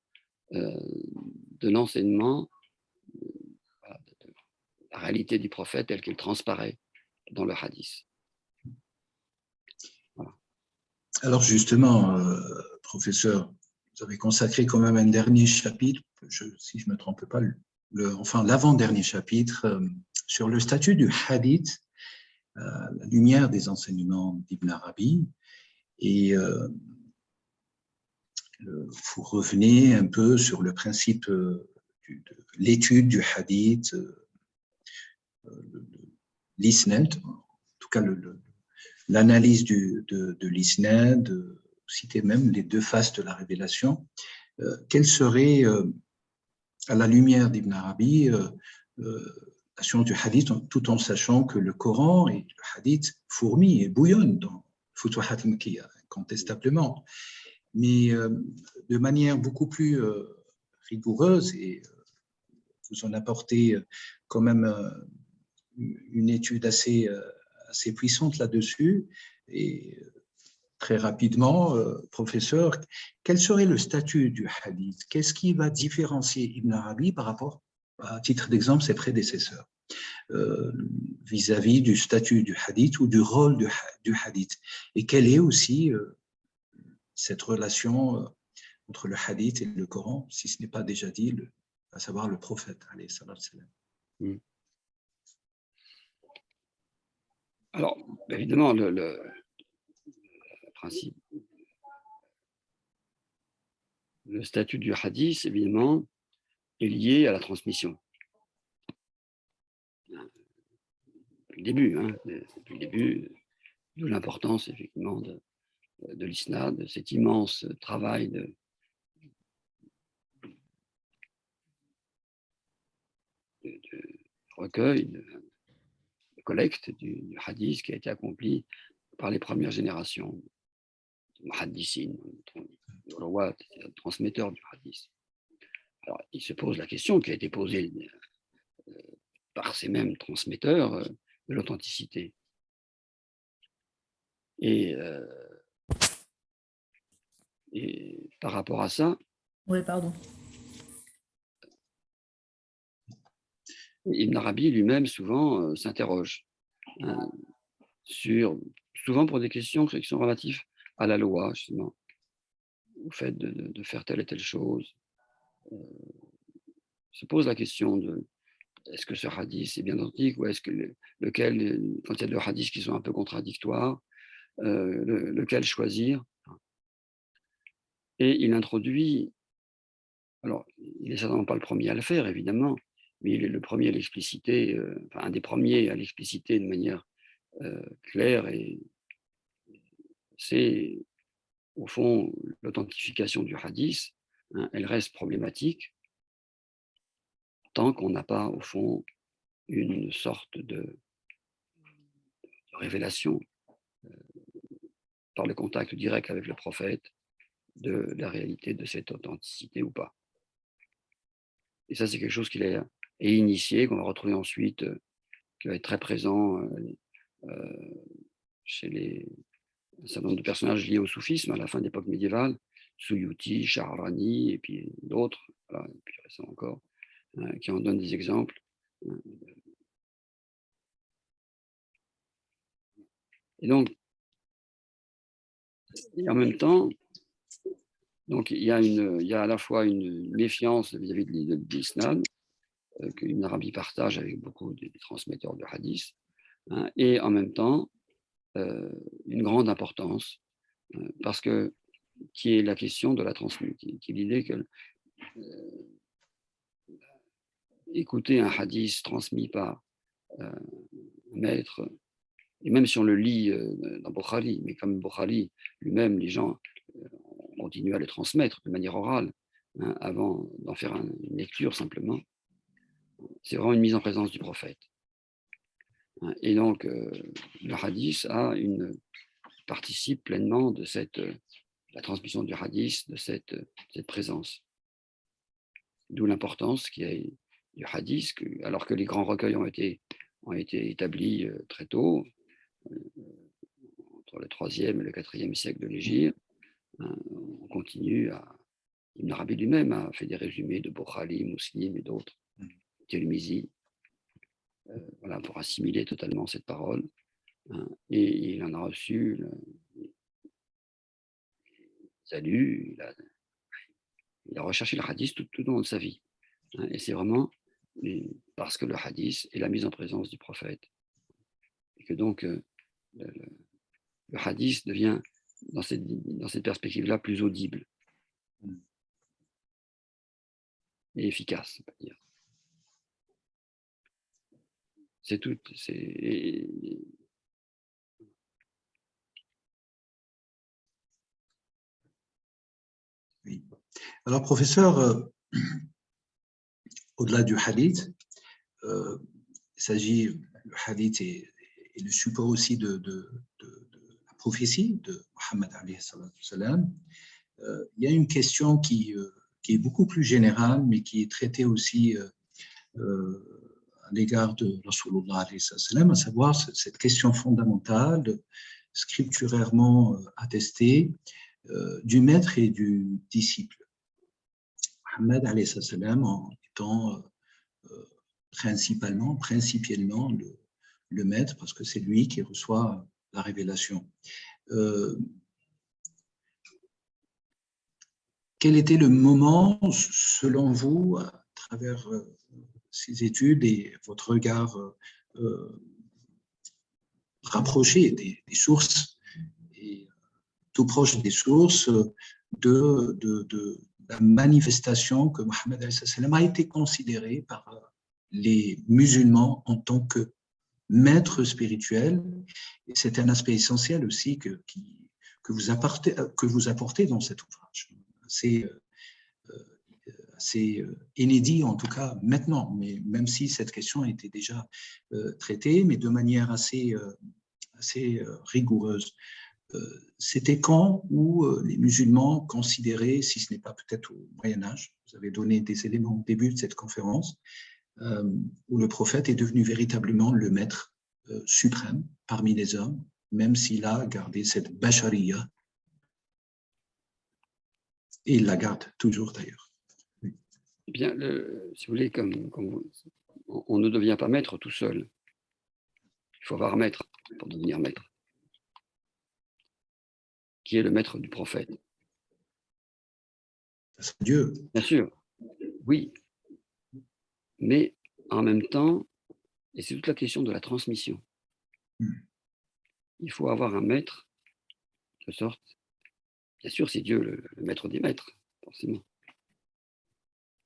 de l'enseignement, voilà, de la réalité du prophète telle qu'elle transparaît dans le hadith. Voilà. Alors justement, professeur, vous avez consacré quand même un dernier chapitre, si je ne me trompe pas, enfin l'avant-dernier chapitre sur le statut du hadith, à la lumière des enseignements d'Ibn Arabi. Et vous revenez un peu sur le principe de l'étude du hadith, l'isnad, en tout cas l'analyse de l'isnad, citer même les deux faces de la révélation. Quelle serait, à la lumière d'Ibn Arabi, la science du hadith, tout en sachant que le Coran et le hadith fourmillent et bouillonnent dans Futuhat Makkiyya, incontestablement, mais de manière beaucoup plus rigoureuse, et vous en apportez quand même une étude assez puissante là-dessus. Et très rapidement, professeur, quel serait le statut du hadith? Qu'est-ce qui va différencier Ibn Arabi par rapport, à titre d'exemple, ses prédécesseurs, vis-à-vis du statut du hadith ou du rôle du hadith? Et quelle est aussi cette relation entre le hadith et le Coran, si ce n'est pas déjà dit, à savoir le prophète, alayhi salatu wassalam. Alors, évidemment, le principe, le statut du hadith, évidemment, est lié à la transmission. Depuis le début, d'où l'importance, effectivement, de l'isnad, de cet immense travail de recueil, de collecte du hadith qui a été accompli par les premières générations de muhaddissin, de rawat, transmetteurs du hadith. Alors, il se pose la question qui a été posée par ces mêmes transmetteurs de l'authenticité. Et par rapport à ça, oui, pardon. Ibn Arabi lui-même souvent s'interroge. souvent pour des questions qui sont relatives à la loi, justement, au fait de faire telle et telle chose. Se pose la question de est-ce que ce hadith est bien authentique ou est-ce que quand il y a deux hadiths qui sont un peu contradictoires, lequel choisir. Et il introduit, alors il n'est certainement pas le premier à le faire évidemment, mais il est le premier à l'expliciter, enfin un des premiers à l'expliciter de manière claire, et c'est au fond l'authentification du hadith, hein, elle reste problématique tant qu'on n'a pas au fond une sorte de révélation par le contact direct avec le prophète de la réalité de cette authenticité ou pas. Et ça, c'est quelque chose qui est initié, qu'on va retrouver ensuite, qui va être très présent chez un certain nombre de personnages liés au soufisme à la fin de l'époque médiévale, Suyuti, Shahrani, et puis d'autres, voilà, et puis récemment encore, qui en donnent des exemples. Et donc, et en même temps, donc il y a à la fois une méfiance vis-à-vis de l'islam, qu'une Arabie partage avec beaucoup des transmetteurs de hadith, hein, et en même temps, une grande importance, parce que, qui est la question de la transmission, qui est l'idée que écouter un hadith transmis par un maître, et même si on le lit dans Bukhari, mais comme Bukhari lui-même, les gens ont continué à le transmettre de manière orale, hein, avant d'en faire une lecture simplement, c'est vraiment une mise en présence du prophète. Et donc, le hadith participe pleinement de la transmission du hadith, de cette présence. D'où l'importance qu'il y a du hadith, alors que les grands recueils ont été établis très tôt, entre le 3e et le 4e siècle de l'Hégire. On continue Ibn Arabi lui-même a fait des résumés de Bukhari, Muslim et d'autres, Tirmizi, voilà, pour assimiler totalement cette parole. Et il en a reçu, il a recherché le hadith tout au long de sa vie. Et c'est vraiment parce que le hadith est la mise en présence du prophète. Et que donc, le hadith devient, dans cette perspective-là, plus audible et efficace, on va dire. C'est tout. Oui. Alors, professeur, au-delà du hadith, il s'agit, le hadith est le support aussi de la prophétie de Mohammed alayhi salam. Il y a une question qui est beaucoup plus générale, mais qui est traitée aussi à l'égard de Rasulullah alayhi salam, à savoir cette question fondamentale, scripturairement attestée, du maître et du disciple. Mohammed alayhi salam en étant principiellement le maître, parce que c'est lui qui reçoit la révélation. Quel était le moment, selon vous, à travers ces études et votre regard rapproché des sources, et tout proche des sources, de la manifestation que Mohammed a été considéré par les musulmans en tant que maître spirituel. Et c'est un aspect essentiel aussi que vous apportez dans cet ouvrage. C'est inédit, en tout cas maintenant, mais même si cette question a été déjà traitée, mais de manière assez rigoureuse. C'était quand où les musulmans considéraient, si ce n'est pas peut-être au Moyen-Âge, vous avez donné des éléments au début de cette conférence, où le prophète est devenu véritablement le maître suprême parmi les hommes, même s'il a gardé cette bachariya, et il la garde toujours d'ailleurs. Oui. Eh bien, si vous voulez, on ne devient pas maître tout seul. Il faut avoir un maître. pour devenir maître. Qui est le maître du prophète? C'est Dieu. Bien sûr, oui, mais en même temps, et c'est toute la question de la transmission, il faut avoir un maître, de sorte, bien sûr, c'est Dieu le maître des maîtres, forcément.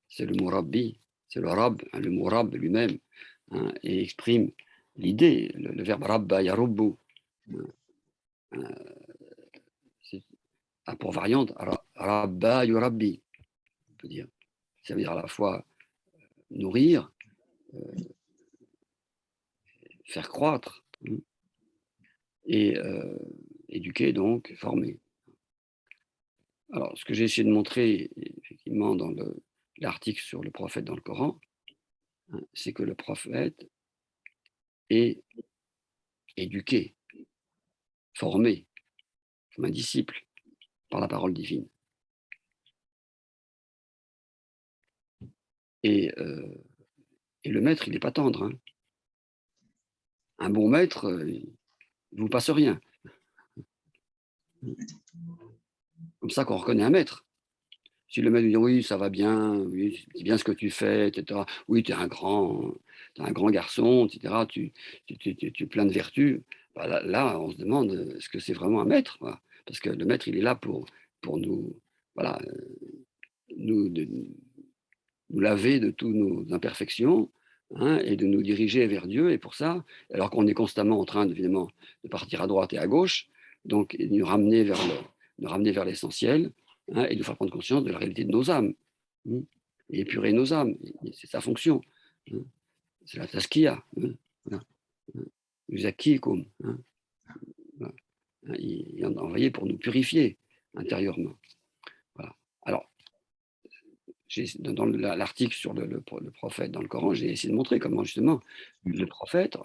C'est le mot rabbi, c'est le rab, hein, le mot rab lui-même, hein, et exprime l'idée, le verbe rabba yarubbu, pour variante, rabba yurabbi, on peut dire. Ça veut dire à la fois nourrir, faire croître, hein, et éduquer, donc former. Alors, ce que j'ai essayé de montrer, effectivement, dans l'article sur le prophète dans le Coran, hein, c'est que le prophète est éduqué, formé, comme un disciple, par la parole divine. Et le maître, il n'est pas tendre. Hein. Un bon maître, il ne vous passe rien. Comme ça qu'on reconnaît un maître. Si le maître dit oui, ça va bien, oui, c'est bien ce que tu fais, etc. Oui, tu es un grand garçon, etc. Tu es plein de vertus. Bah là, on se demande, est-ce que c'est vraiment un maître, quoi? Parce que le maître, il est là pour nous, voilà, nous laver de toutes nos imperfections, hein, et de nous diriger vers Dieu. Et pour ça, alors qu'on est constamment en train, évidemment, de partir à droite et à gauche, donc et de nous ramener vers l'essentiel, hein, et de nous faire prendre conscience de la réalité de nos âmes, hein, et épurer nos âmes. C'est sa fonction. Hein. C'est la taskia. Hein, voilà. Yuzakikum, hein, voilà. Il est envoyé pour nous purifier intérieurement. Voilà. Alors, dans l'article sur le prophète dans le Coran, j'ai essayé de montrer comment justement le prophète,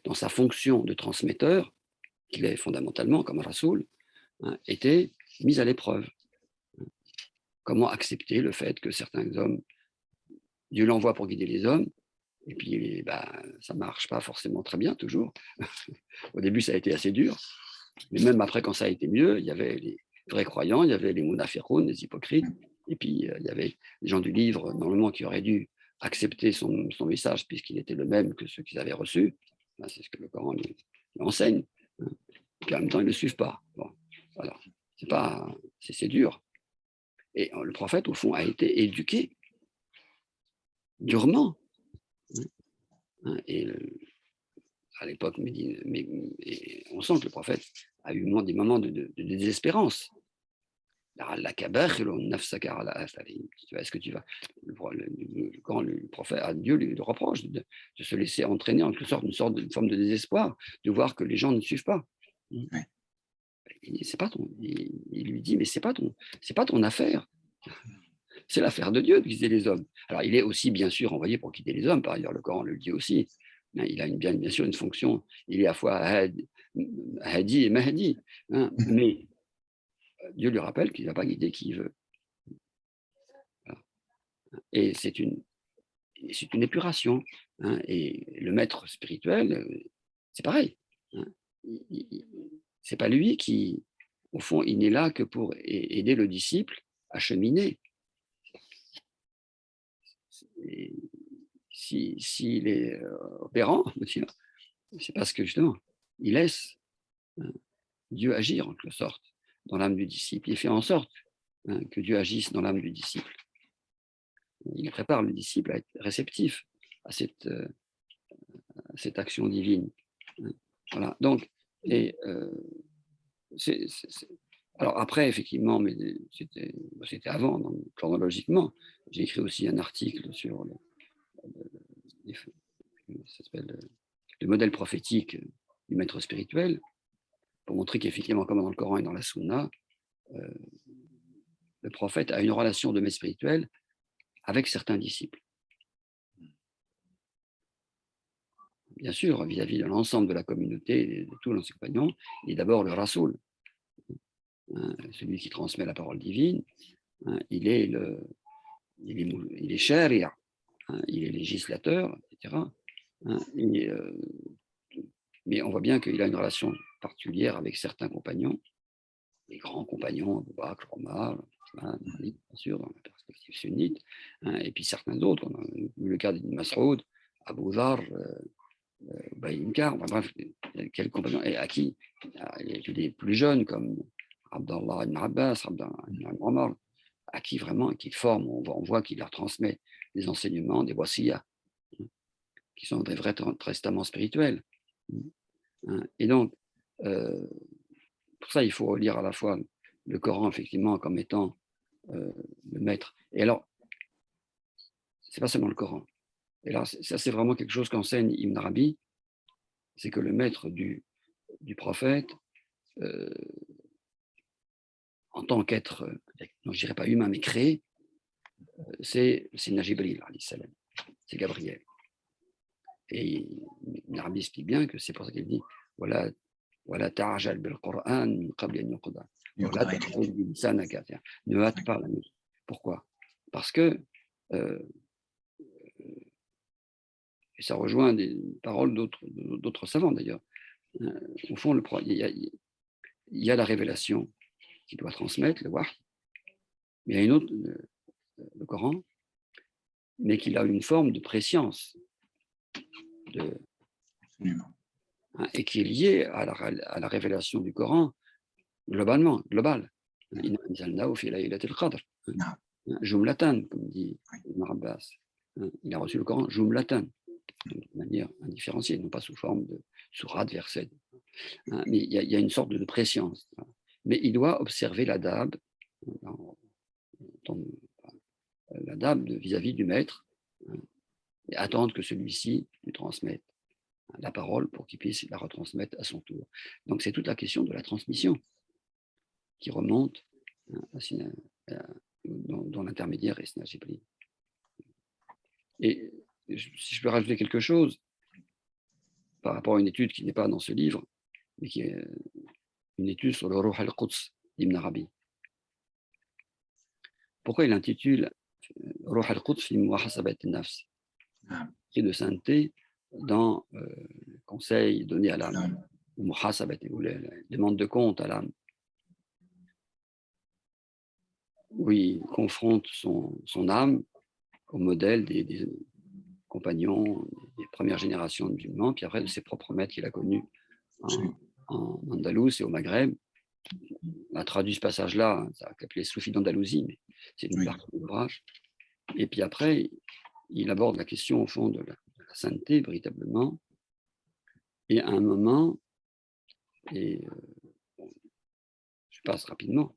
dans sa fonction de transmetteur, qu'il est fondamentalement comme Rasoul, hein, était mis à l'épreuve. Comment accepter le fait que certains hommes, Dieu l'envoie pour guider les hommes, et puis ça ne marche pas forcément très bien toujours. Au début, ça a été assez dur, mais même après, quand ça a été mieux, il y avait les vrais croyants, il y avait les munafiqoun, les hypocrites, et puis il y avait les gens du livre, normalement, qui auraient dû accepter son message, puisqu'il était le même que ceux qu'ils avaient reçus. C'est ce que le Coran nous enseigne. Et puis en même temps, ils ne le suivent pas. Bon, voilà. C'est dur. Et le prophète, au fond, a été éduqué durement. Et à l'époque, on sent que le prophète a eu des moments de désespérance. Est-ce que tu vas quand le prophète, Dieu lui reproche de se laisser entraîner en quelque sorte une forme de désespoir, de voir que les gens ne suivent pas. Il lui dit, mais c'est pas ton affaire. C'est l'affaire de Dieu de guider les hommes. Alors, il est aussi, bien sûr, envoyé pour guider les hommes. Par ailleurs, le Coran le dit aussi. Il a bien sûr une fonction. Il est à la fois Hadi et Mahdi. Hein, mais Dieu lui rappelle qu'il ne va pas guider qui il veut. Voilà. Et c'est une épuration. Hein, et le maître spirituel, c'est pareil. Hein. C'est pas lui qui, au fond, il n'est là que pour aider le disciple à cheminer. Et s'il est opérant, c'est parce que justement, il laisse Dieu agir en quelque sorte dans l'âme du disciple. Il fait en sorte que Dieu agisse dans l'âme du disciple. Il prépare le disciple à être réceptif à cette action divine. Voilà. Donc, alors après, effectivement, mais c'était avant, donc, chronologiquement. J'ai écrit aussi un article sur ça s'appelle le modèle prophétique du maître spirituel, pour montrer qu'effectivement, comme dans le Coran et dans la Sunna, le prophète a une relation de maître spirituel avec certains disciples. Bien sûr, vis-à-vis de l'ensemble de la communauté, de tous les compagnons, il est d'abord le Rasoul, celui qui transmet la parole divine. Il est sharia, il est législateur, etc. mais on voit bien qu'il a une relation particulière avec certains compagnons, les grands compagnons, Abu Bakr, Omar, Othman, Ali, bien sûr, dans la perspective sunnite, hein, et puis certains autres. On a eu le cas d'Ibn Mas'ud, Abu Dhar, Ubay ibn Ka'b, enfin, bref, quels compagnons, et à qui les plus jeunes comme Abdallah ibn Abbas, Abdallah ibn Omar, à qui vraiment, qui forment, on voit qu'il leur transmet des enseignements, des wasiyas, qui sont des vrais testaments spirituels. Et donc, pour ça, il faut lire à la fois le Coran, effectivement, comme étant le maître. Et alors, c'est pas seulement le Coran. Et là, ça, c'est vraiment quelque chose qu'enseigne Ibn Arabi, c'est que le maître du prophète, en tant qu'être, non, je dirais pas humain, mais créé, c'est Jibril, c'est Gabriel. Et Ibn Arabi explique bien que c'est pour ça qu'il dit voilà ta'ajal bil Qur'an min qabli an yuqda. Ne hâte pas la nuit. Pourquoi? Parce que, et ça rejoint des paroles d'autres savants d'ailleurs, au fond, il y a la révélation qui doit transmettre, le wahy, mais il y a une autre, le Coran, mais qu'il a une forme de préscience, et qui est liée à la révélation du Coran global. Jumlatan, comme dit Ibn Abbas. Il a reçu le Coran Jumlatan, de manière indifférenciée, non pas sous forme de sourate, verset. Mais il y a une sorte de préscience. Mais il doit observer l'adab, l'adab vis-à-vis du maître, et attendre que celui-ci lui transmette la parole pour qu'il puisse la retransmettre à son tour. Donc c'est toute la question de la transmission qui remonte dans l'intermédiaire Sina Jibril. Et si je peux rajouter quelque chose par rapport à une étude qui n'est pas dans ce livre, mais qui est une étude sur le Ruh al-Quds d'Ibn Arabi. Pourquoi il intitule Ruh al-Quds fi muhasabat an-nafs, qui est de sainteté dans le conseil donné à l'âme, ou muhasabat, ou la demande de compte à l'âme, où il confronte son âme au modèle des compagnons des premières générations de musulmans, puis après de ses propres maîtres qu'il a connus en Andalouse et au Maghreb. On a traduit ce passage-là, ça a appelé Soufi d'Andalousie, mais c'est une partie de l'ouvrage. Et puis après, il aborde la question au fond de la sainteté, véritablement. Et à un moment, et je passe rapidement,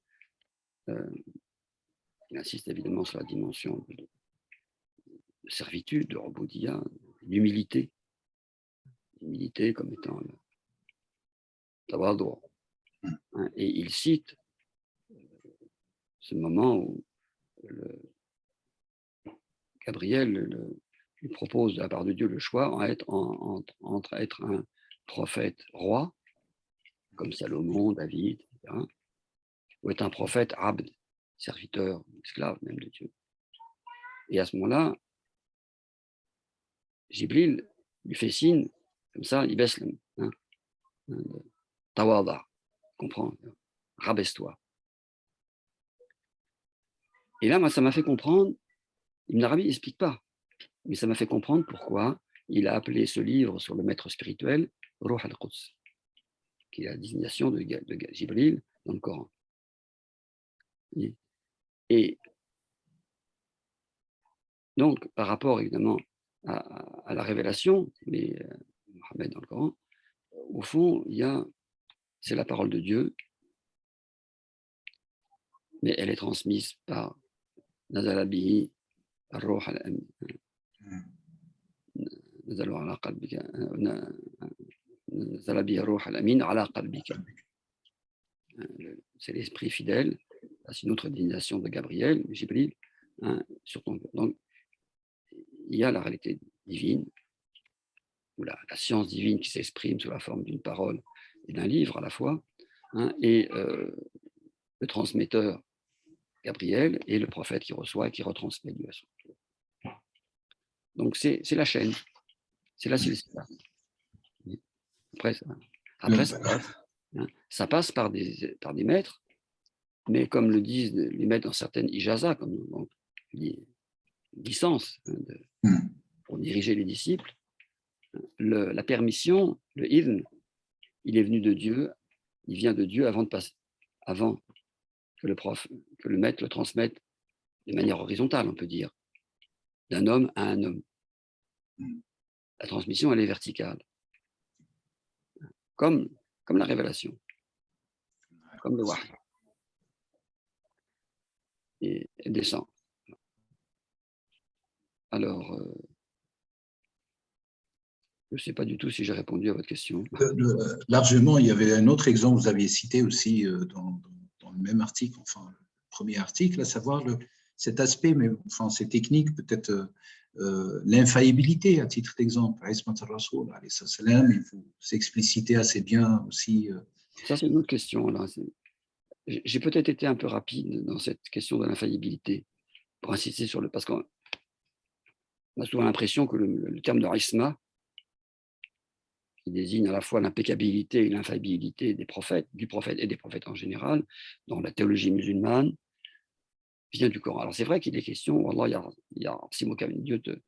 il insiste évidemment sur la dimension de servitude, de Roboudia, d'humilité. L'humilité comme étant le tawadhu. Et il cite ce moment où Gabriel lui propose de la part de Dieu le choix entre être un prophète roi, comme Salomon, David, etc., ou être un prophète abd, serviteur, esclave même de Dieu. Et à ce moment-là, Jibril lui fait signe, comme ça, il baisse le tawada, comprends, rabaisse-toi. Et là, moi, ça m'a fait comprendre, Ibn Arabi n'explique pas, mais ça m'a fait comprendre pourquoi il a appelé ce livre sur le maître spirituel Ruh al-Quds, qui est la désignation de Jibril dans le Coran. Et donc, par rapport évidemment à la révélation, mais Mohammed dans le Coran, au fond, c'est la parole de Dieu, mais elle est transmise par Nazala bihi ar-Ruh al-Amin. C'est l'esprit fidèle, c'est une autre désignation de Gabriel, Jibril, sur ton cœur. Donc, il y a la réalité divine, ou la science divine qui s'exprime sous la forme d'une parole et d'un livre à la fois, et le transmetteur Gabriel et le prophète qui reçoit et qui retransmet Dieu à son tour. Donc c'est la chaîne, c'est la silsila. Après, ça passe par des maîtres, mais comme le disent les maîtres dans certaines ijazas, comme donc, licence pour diriger les disciples, la permission, le idn, il est venu de Dieu, il vient de Dieu avant que le maître le transmette de manière horizontale, on peut dire, d'un homme à un homme. La transmission, elle est verticale, comme la révélation, comme le wahy, et descend. Alors, je ne sais pas du tout si j'ai répondu à votre question. Largement, il y avait un autre exemple, vous aviez cité aussi dans le même article, enfin, le premier article, à savoir cet aspect, mais enfin, ces techniques, peut-être l'infaillibilité, à titre d'exemple. Il faut s'expliciter assez bien aussi. Ça, c'est une autre question. Là. J'ai peut-être été un peu rapide dans cette question de l'infaillibilité, pour insister sur parce qu'on a souvent l'impression que le terme de isma, qui désigne à la fois l'impeccabilité et l'infaillibilité du prophète et des prophètes en général, dans la théologie musulmane, vient du Coran. Alors c'est vrai qu'il est question, Allah, il y a Dieu te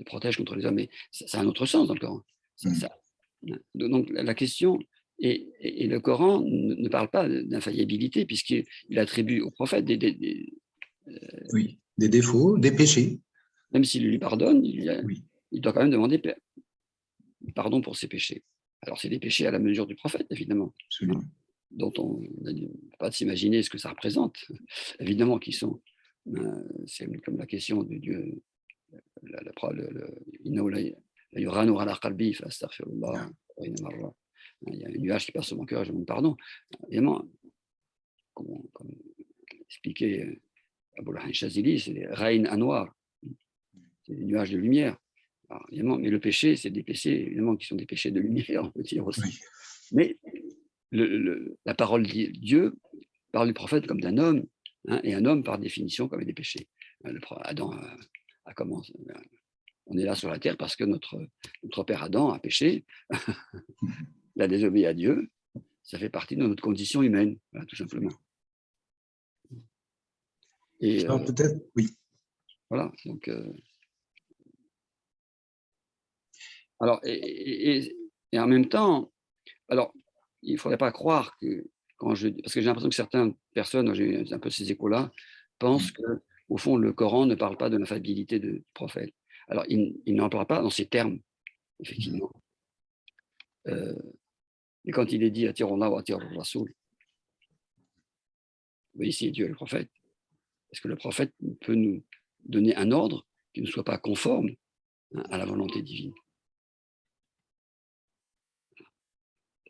protège contre les hommes, mais ça a un autre sens dans le Coran. Donc la question, et le Coran ne parle pas d'infaillibilité, puisqu'il attribue au prophète des défauts, des péchés. Même s'il lui pardonne, il doit quand même demander pardon pour ses péchés. Alors, c'est des péchés à la mesure du prophète, évidemment, dont on ne peut pas s'imaginer ce que ça représente. Évidemment qu'ils sont, c'est comme la question de Dieu, il y a un nuage qui passe sur mon cœur, je demande pardon. Évidemment, comme expliquait Abou Lahan Chazili, c'est les Rain Anwar, c'est des nuages de lumière. Alors, évidemment, mais le péché, c'est des péchés, évidemment, qui sont des péchés de lumière, on peut dire aussi. Oui. Mais la parole de Dieu parle du prophète comme d'un homme, et un homme, par définition, comme des péchés. Adam a commencé. On est là sur la terre parce que notre père Adam a péché, il a désobéi à Dieu, ça fait partie de notre condition humaine, voilà, tout simplement. Et peut-être, oui. Voilà, donc. Alors, et en même temps, alors, il ne faudrait pas croire que parce que j'ai l'impression que certaines personnes, j'ai eu un peu ces échos-là, pensent qu'au fond, le Coran ne parle pas de l'infaillibilité du prophète. Alors, il n'en parle pas dans ces termes, effectivement. Mais quand il est dit « Attirons-la ou attirons Rasoul », ici Dieu est le prophète. Est-ce que le prophète peut nous donner un ordre qui ne soit pas conforme à la volonté divine?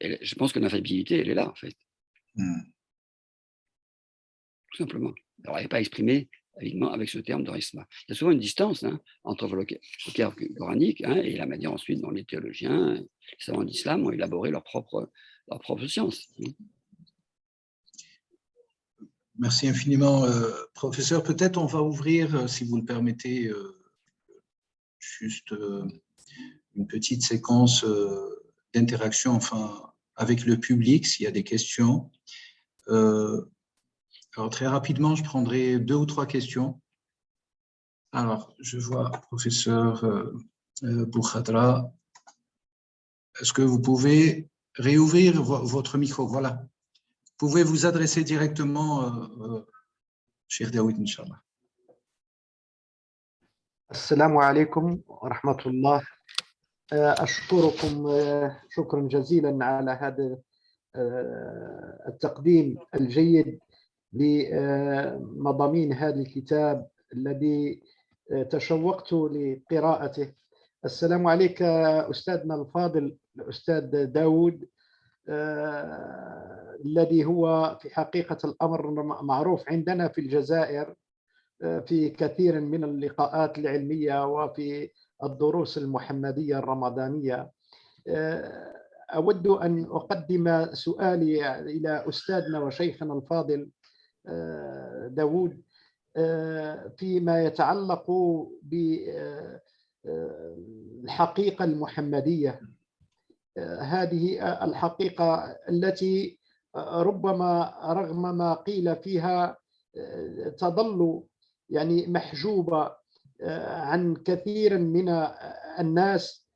Et je pense que l'infaillibilité, elle est là, en fait. Tout simplement. Alors, elle n'est pas exprimée avec ce terme de risma. Il y a souvent une distance entre le vocable coranique et la manière ensuite dont les théologiens, les savants d'islam ont élaboré leur propre science. Merci infiniment, professeur. Peut-être on va ouvrir, si vous le permettez, juste une petite séquence d'interaction, enfin, avec le public, s'il y a des questions. Alors, très rapidement, je prendrai 2 ou 3 questions. Alors, je vois professeur Boukhadra. Est-ce que vous pouvez réouvrir votre micro? Voilà. Vous pouvez vous adresser directement, Cheikh Daoud, Inch'Allah. السلام عليكم ورحمة الله. أشكركم شكرا جزيلا على هذا التقديم الجيد لمضامين هذا الكتاب الذي تشوقت لقراءته. السلام عليك أستاذنا الفاضل الأستاذ داود، الذي هو في حقيقة الأمر معروف عندنا في الجزائر في كثير من اللقاءات العلمية وفي الدروس المحمدية الرمضانية. أود أن أقدم سؤالي إلى أستاذنا وشيخنا الفاضل داود فيما يتعلق بالحقيقة المحمدية. هذه الحقيقة التي ربما رغم ما قيل فيها تظل يعني محجوبة عن كثير من الناس،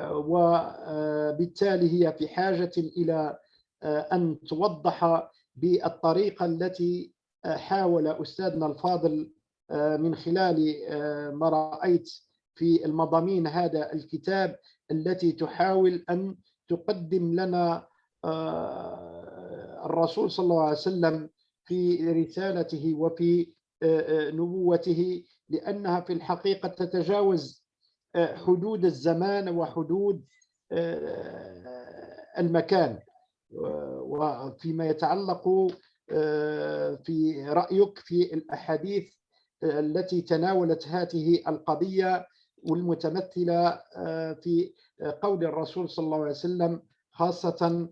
وبالتالي هي في حاجة إلى أن توضح بالطريقة التي حاول أستاذنا الفاضل من خلال ما رأيت في المضامين هذا الكتاب، التي تحاول أن تقدم لنا الرسول صلى الله عليه وسلم في رسالته وفي نبوته، لأنها في الحقيقة تتجاوز حدود الزمان وحدود المكان. وفيما يتعلق في رأيك في الأحاديث التي تناولت هذه القضية والمتمثلة في قول الرسول صلى الله عليه وسلم، خاصة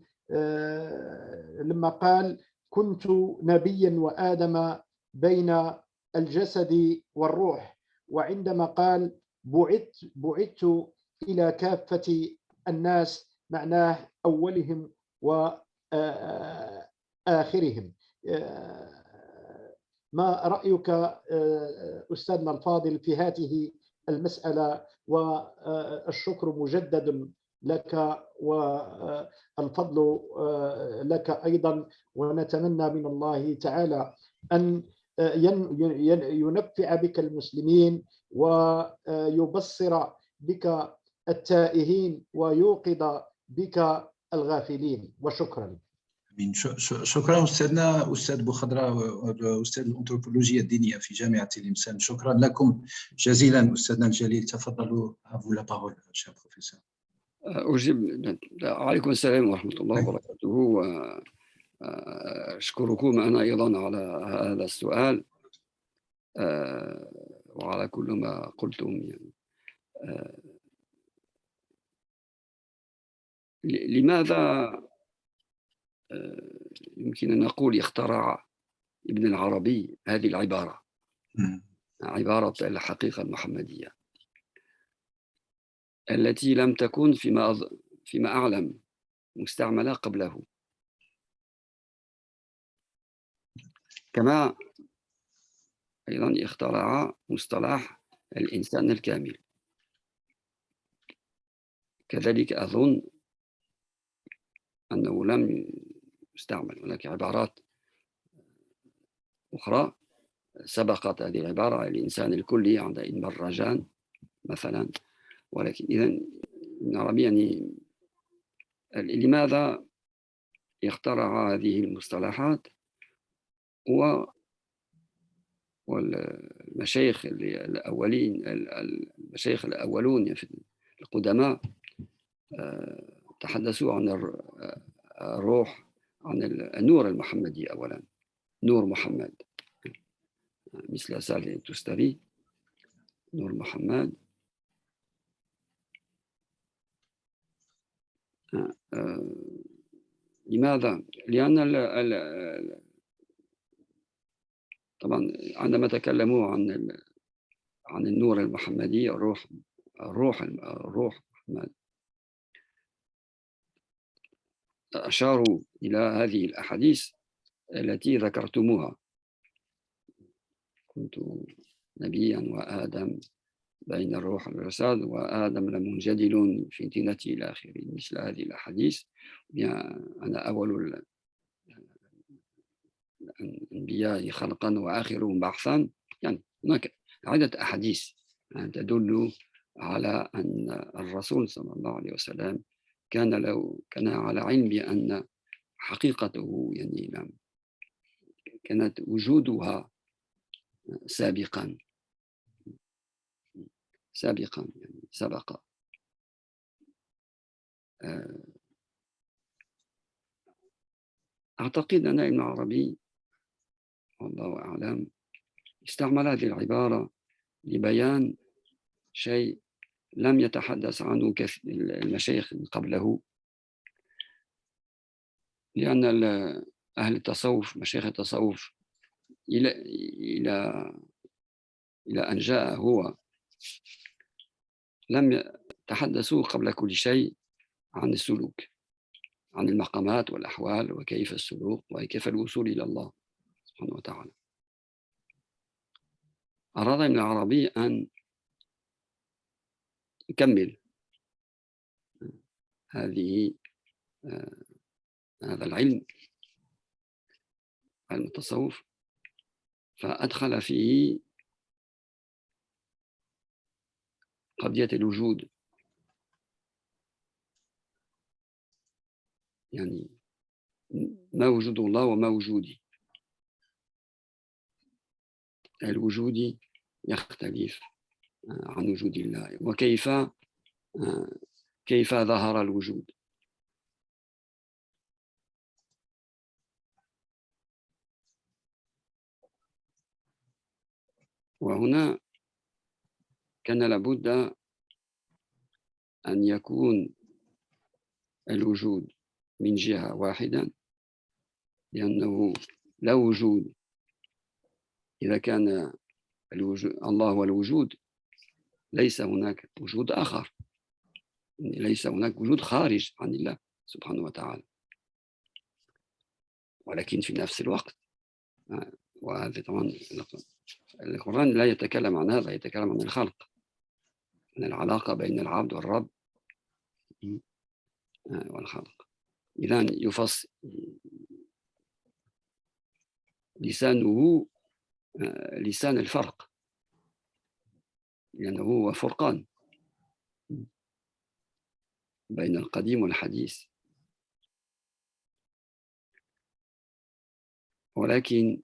لما قال: كنت نبيا وآدم بين الجسد والروح، وعندما قال: بعثت إلى كافة الناس، معناه أولهم وآخرهم. ما رأيك أستاذنا الفاضل في هذه المسألة؟ والشكر مجدد لك والفضل لك أيضا، ونتمنى من الله تعالى أن ينفع بك المسلمين ويبصر بك التائهين ويوقظ بك الغافلين. وشكرا. شكرا أستاذنا أستاذ بوخضرة، أستاذ الأنثروبولوجيا الدينية في جامعة تلمسان. شكرا لكم جزيلا أستاذنا الجليل. تفضلوا، أبو لا بارول شيخ بروفيسور. أجيب. عليكم السلام ورحمة الله وبركاته، وأشكركم أنا أيضا على هذا السؤال وعلى كل ما قلتم. يعني لماذا يمكن أن نقول اخترع ابن العربي هذه العبارة، عبارة الحقيقة المحمدية، التي لم تكن فيما أعلم مستعملة قبله، كما أيضا اخترع مصطلح الإنسان الكامل. كذلك أظن أنه لم يستعمل. هناك عبارات أخرى سبقت هذه العبارة، الإنسان الكلي عند ابن الرجان مثلا. ولكن إذن ابن عربي يعني لماذا اخترع هذه المصطلحات؟ والمشايخ المشايخ الأولون في القدماء تحدثوا عن الروح، عن النور المحمدي. أولا نور محمد، مثل سالي التستري، نور محمد. لماذا؟ لأن طبعا عندما تكلموا عن النور المحمدي، الروح محمد، أشاروا إلى هذه الأحاديث التي ذكرتموها: كنت نبيا وآدم بين الروح والجسد، وآدم لمنجدل في طينته إلى آخره، مثل هذه الأحاديث. أنا أول الأنبياء خلقا وآخرهم بعثا. يعني هناك عدة أحاديث تدل على أن الرسول صلى الله عليه وسلم كان على علم بأن حقيقته يعني كانت وجودها سابقا، يعني سبق. أعتقد أن ابن عربي والله أعلم استعمل هذه العبارة لبيان شيء لم يتحدث عنه المشايخ من قبله، لأن أهل التصوف، مشايخ التصوف، إلى أن جاء هو لم يتحدثوا قبل كل شيء عن السلوك، عن المقامات والأحوال وكيف السلوك وكيف الوصول إلى الله سبحانه وتعالى. أراد ابن العربي أن يكمل هذا العلم، علم التصوف، فأدخل فيه قضية الوجود، يعني ما وجود الله وما وجودي. الوجود يختلف عن وجود الله، وكيف ظهر الوجود. وهنا كان لابد أن يكون الوجود من جهة واحدة، لأنه لا وجود إذا كان الله هو الوجود، ليس هناك وجود آخر، ليس هناك وجود خارج عن الله سبحانه وتعالى. ولكن في نفس الوقت، وهذا طبعا القرآن لا يتكلم عن هذا، يتكلم عن الخلق، عن العلاقة بين العبد والرب والخلق. إذن يفصل لسانه لسان الفرق، لأنه هو فرقان بين القديم والحديث. ولكن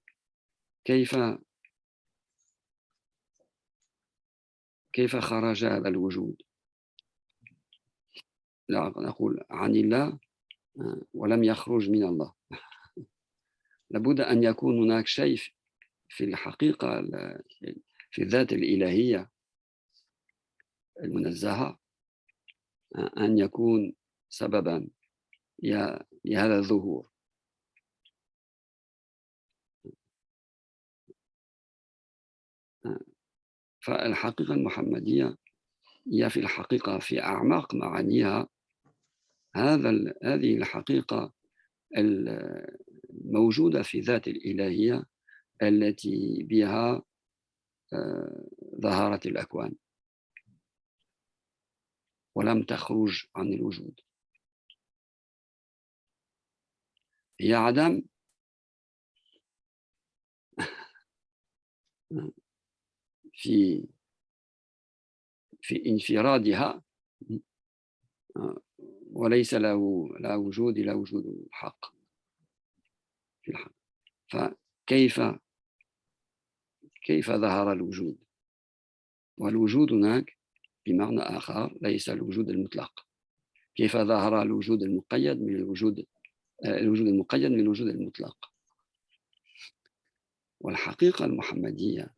كيف خرج هذا الوجود؟ لا نقول عن الله ولم يخرج من الله. لابد أن يكون هناك شيء في الحقيقة، في الذات الإلهية المنزهة، أن يكون سببا لهذا الظهور. فالحقيقة المحمدية هي في الحقيقة في أعماق معانيها هذه الحقيقة الموجودة في ذات الإلهية التي بها ظهرت الأكوان ولم تخرج عن الوجود. هي عدم في انفرادها، وليس لا وجود إلا وجود الحق في الحق. فكيف ظهر الوجود؟ والوجود هناك بمعنى آخر ليس الوجود المطلق. كيف ظهر الوجود المقيد من الوجود المقيد من الوجود المطلق؟ والحقيقة المحمدية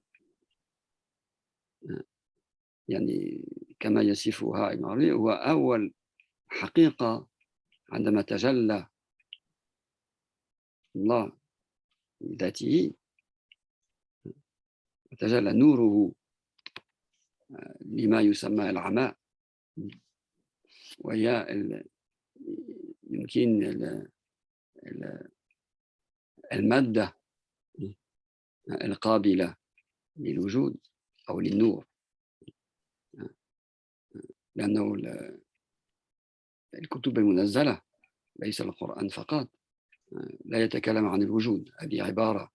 يعني كما يصفها ابن عربي هو أول حقيقة عندما تجلى الله بذاته وتجلى نوره لما يسمى العماء، وهي يمكن المادة القابلة للوجود أو للنور، لأنه الكتب المنزلة ليس القرآن فقط لا يتكلم عن الوجود. هذه عبارة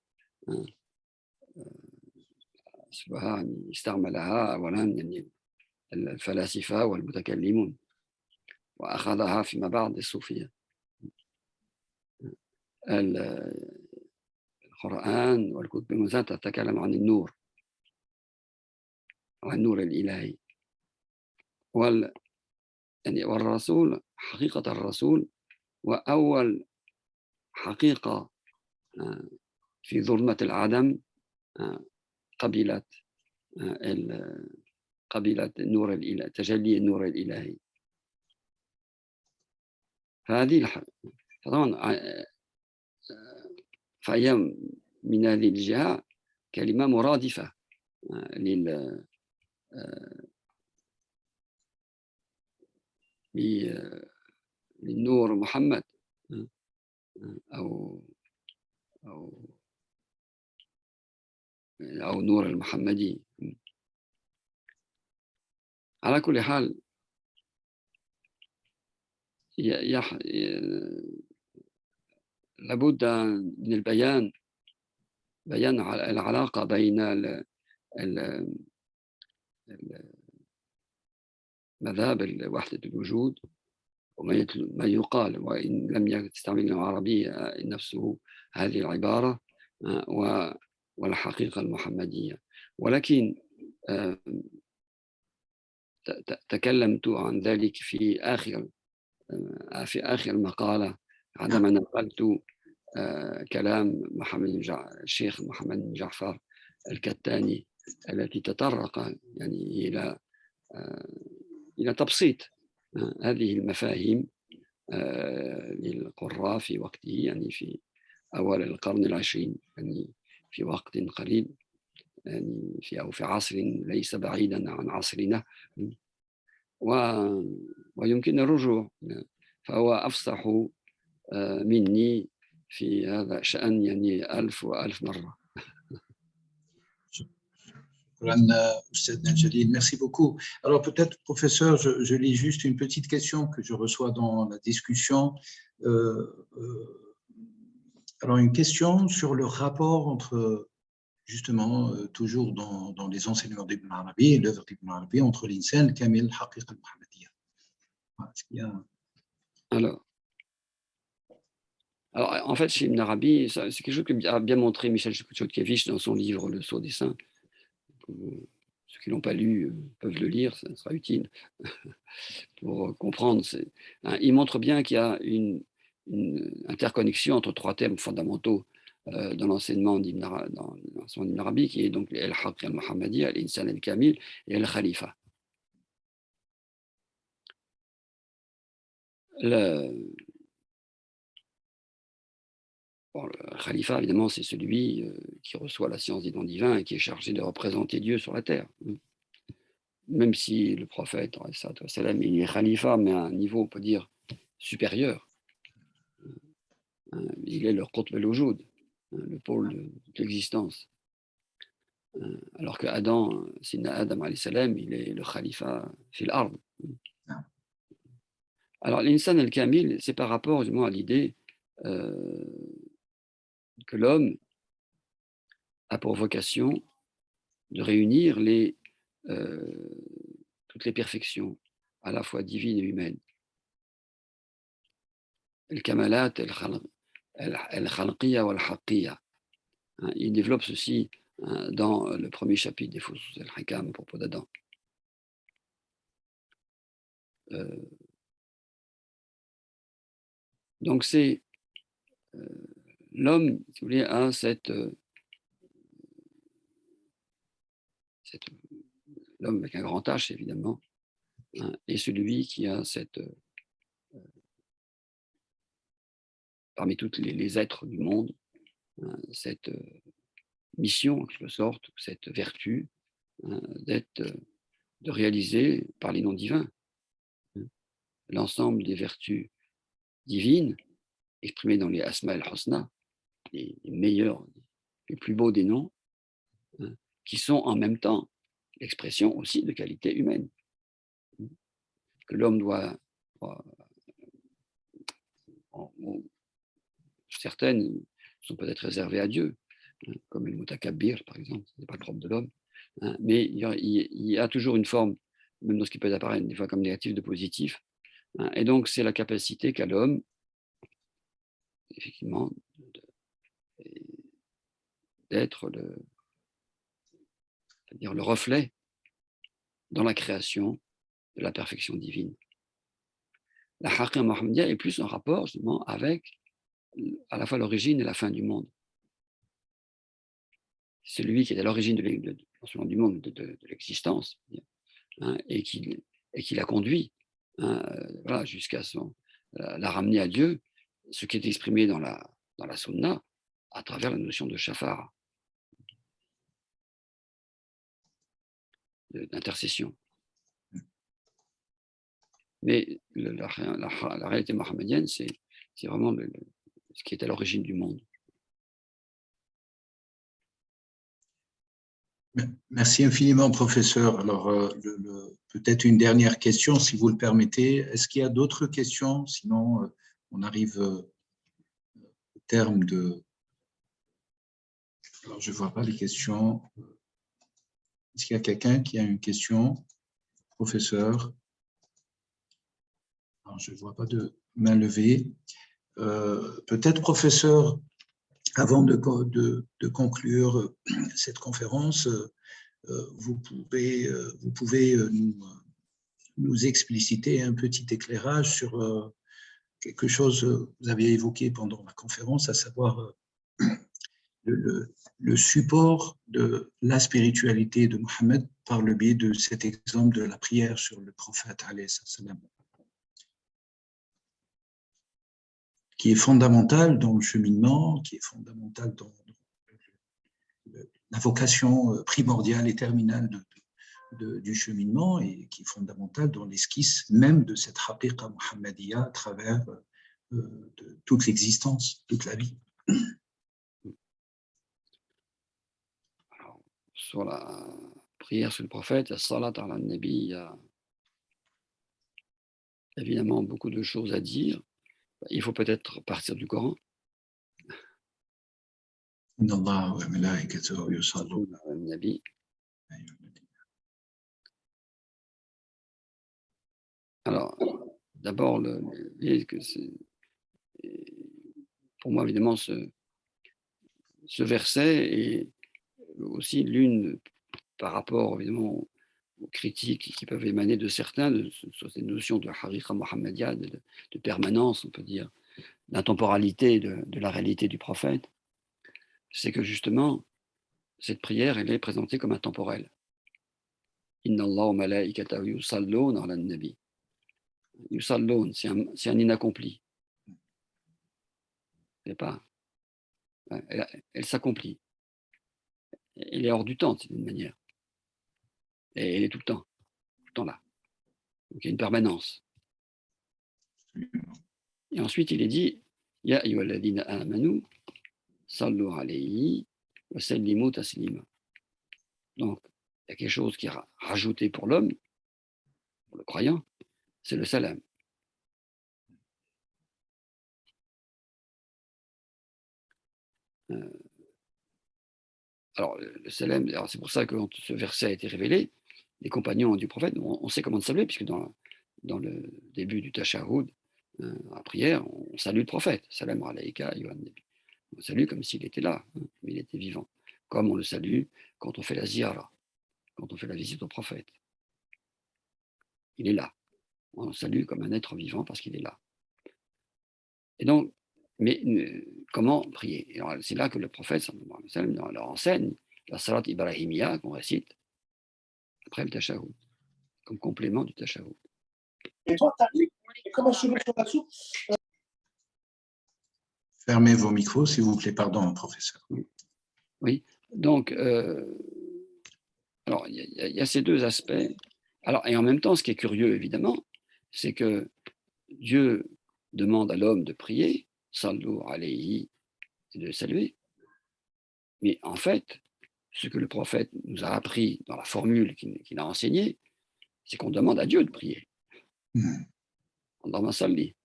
استعملها أولا يعني الفلاسفة والمتكلمون، وأخذها فيما بعد الصوفية. القرآن والكتب المنزلة تتكلم عن النور وعن النور الإلهي. والرسول، حقيقة الرسول وأول حقيقة في ظلمة العدم قبلت النور الإلهي، تجلي النور الإلهي. فهذه طبعا فهي من هذه الجهة كلمة مرادفة للنور محمد أو أو أو نور المحمدي. على كل حال لابد من البيان، بيان العلاقة بين مذهب وحدة الوجود وما يقال، وإن لم تستعمل العربية نفسه هذه العبارة، والحقيقة المحمدية. ولكن تكلمت عن ذلك في آخر المقالة عندما نقلت كلام الشيخ محمد بن جعفر الكتاني التي تطرق يعني إلى تبسيط هذه المفاهيم للقراء في وقته، يعني في أوائل القرن العشرين، يعني في وقت قريب، يعني في عصر ليس بعيدا عن عصرنا، ويمكن الرجوع. فهو أفصح مني في هذا الشأن يعني 1000 وألف مرة. Merci beaucoup. Alors peut-être, professeur, je lis juste une petite question que je reçois dans la discussion. Alors une question sur le rapport entre, justement, toujours dans les enseignements d'Ibn Arabi et l'œuvre d'Ibn Arabi, entre l'insan, le kamil, le haqiqa, le muhammadiyya. Est-ce qu'il y a... Alors, en fait, chez Ibn Arabi, c'est quelque chose qu'a bien montré Michel Chodkiewicz dans son livre Le Sceau des Saints. Ceux qui ne l'ont pas lu peuvent le lire, ça sera utile pour comprendre. Il montre bien qu'il y a une interconnexion entre trois termes fondamentaux dans l'enseignement d'Ibn Arabi, qui est donc el-Haqq al-Muhammadi, al-Insan al-Kamil et el-Khalifa. Le Khalifa, évidemment, c'est celui qui reçoit la science des dons divins et qui est chargé de représenter Dieu sur la terre. Même si le prophète, il est Khalifa, mais à un niveau, on peut dire, supérieur. Il est le Qutb al-Wujud, le pôle de l'existence. Alors que Adam, Sidna Adam alayhi salam, il est le Khalifa fil ard. Alors, l'insan al-Kamil, c'est par rapport justement à l'idée que l'homme a pour vocation de réunir toutes les perfections, à la fois divines et humaines. El-Kamalat, el-Khalqiyya wal-Haqqiyya. Il développe ceci dans le premier chapitre des Fusus al-Hikam à propos d'Adam. Donc c'est l'homme, si vous voulez, a l'homme avec un grand H, évidemment, est celui qui a parmi tous les êtres du monde, cette mission, en quelque sorte, cette vertu, de réaliser par les noms divins l'ensemble des vertus divines exprimées dans les Asma al-Husna, les meilleurs, les plus beaux des noms, qui sont en même temps l'expression aussi de qualités humaines, que l'homme doit, certaines sont peut-être réservées à Dieu, comme le mutakabbir par exemple, ce n'est pas le propre de l'homme, mais il y a toujours une forme, même dans ce qui peut apparaître des fois comme négatif, de positif, et donc c'est la capacité qu'a l'homme, effectivement, d'être c'est-à-dire le reflet dans la création de la perfection divine. La Haqiqa Muhammadiyya est plus en rapport justement avec à la fois l'origine et la fin du monde. C'est lui qui est à l'origine du monde, de l'existence, et qui l'a conduit voilà, jusqu'à la ramener à Dieu, ce qui est exprimé dans la sunna à travers la notion de shafara, d'intercession. Mais la réalité mohammedienne, c'est vraiment ce qui est à l'origine du monde. Merci infiniment, professeur. Alors, peut-être une dernière question, si vous le permettez. Est-ce qu'il y a d'autres questions? Sinon, on arrive au terme de... Alors, je ne vois pas les questions. Est-ce qu'il y a quelqu'un qui a une question? Professeur? Alors, je ne vois pas de main levée. Peut-être, professeur, avant de conclure cette conférence, vous pouvez nous expliciter un petit éclairage sur quelque chose que vous aviez évoqué pendant la conférence, à savoir le support de la spiritualité de Mohammed par le biais de cet exemple de la prière sur le prophète, qui est fondamental dans le cheminement, qui est fondamental dans la vocation primordiale et terminale du cheminement et qui est fondamental dans l'esquisse même de cette haqiqa muhammadiya à travers de toute l'existence, toute la vie. Alors, sur la prière sur le prophète, la salat ala nabi, il y a évidemment beaucoup de choses à dire. Il faut peut-être partir du Coran. Inna Allah wa malaikatahu yusalluna ala nabi. Alors, d'abord, pour moi, évidemment, ce verset est aussi l'une, par rapport, évidemment, aux critiques qui peuvent émaner de certains, sur cette notion de haqiqa muhammadiya, de permanence, on peut dire, d'intemporalité de la réalité du prophète, c'est que justement, cette prière, elle est présentée comme intemporelle. Inna Allah wa malaikatahu yusalluna ala nabi. Yusallun, c'est un inaccompli. C'est pas, elle s'accomplit. Elle est hors du temps, d'une manière. Et elle est tout le temps là. Donc il y a une permanence. Et ensuite, il est dit, Ya ayyuhalladhina amanu, sallu alayhi wa sallimu taslima. Donc, il y a quelque chose qui est rajouté pour l'homme, pour le croyant, c'est le salam. Alors, le salam, c'est pour ça que quand ce verset a été révélé, les compagnons du prophète, on sait comment saluer, puisque dans le début du tashahhud, en prière, on salue le prophète. Salam alayka ayyuhan nabi. On le salue comme s'il était là, mais il était vivant. Comme on le salue quand on fait la ziyara, quand on fait la visite au prophète. Il est là. On le salue comme un être vivant parce qu'il est là. Et donc, mais comment prier? C'est là que le prophète leur enseigne la salat ibrahimiya qu'on récite après le tashahhud, comme complément du tashahhud. Et toi, Tariq, comment je me là-dessous? Fermez vos micros, s'il vous plaît. Pardon, professeur. Oui, donc, alors, il y a ces deux aspects. Alors, et en même temps, ce qui est curieux, évidemment, c'est que Dieu demande à l'homme de prier, sallu alayhi, et de saluer. Mais en fait, ce que le prophète nous a appris dans la formule qu'il a enseignée, c'est qu'on demande à Dieu de prier. Dans ma salli.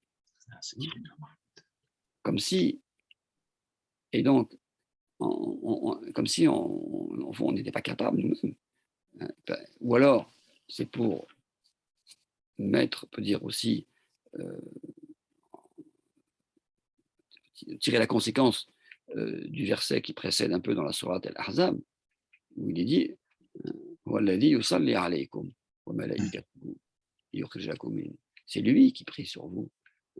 Comme si, et donc, comme si on n'était pas capable nous-mêmes. Ou alors, c'est pour mettre, on peut dire aussi, tirer la conséquence du verset qui précède un peu dans la sourate Al-Ahzab, où il est dit c'est lui qui prie sur vous,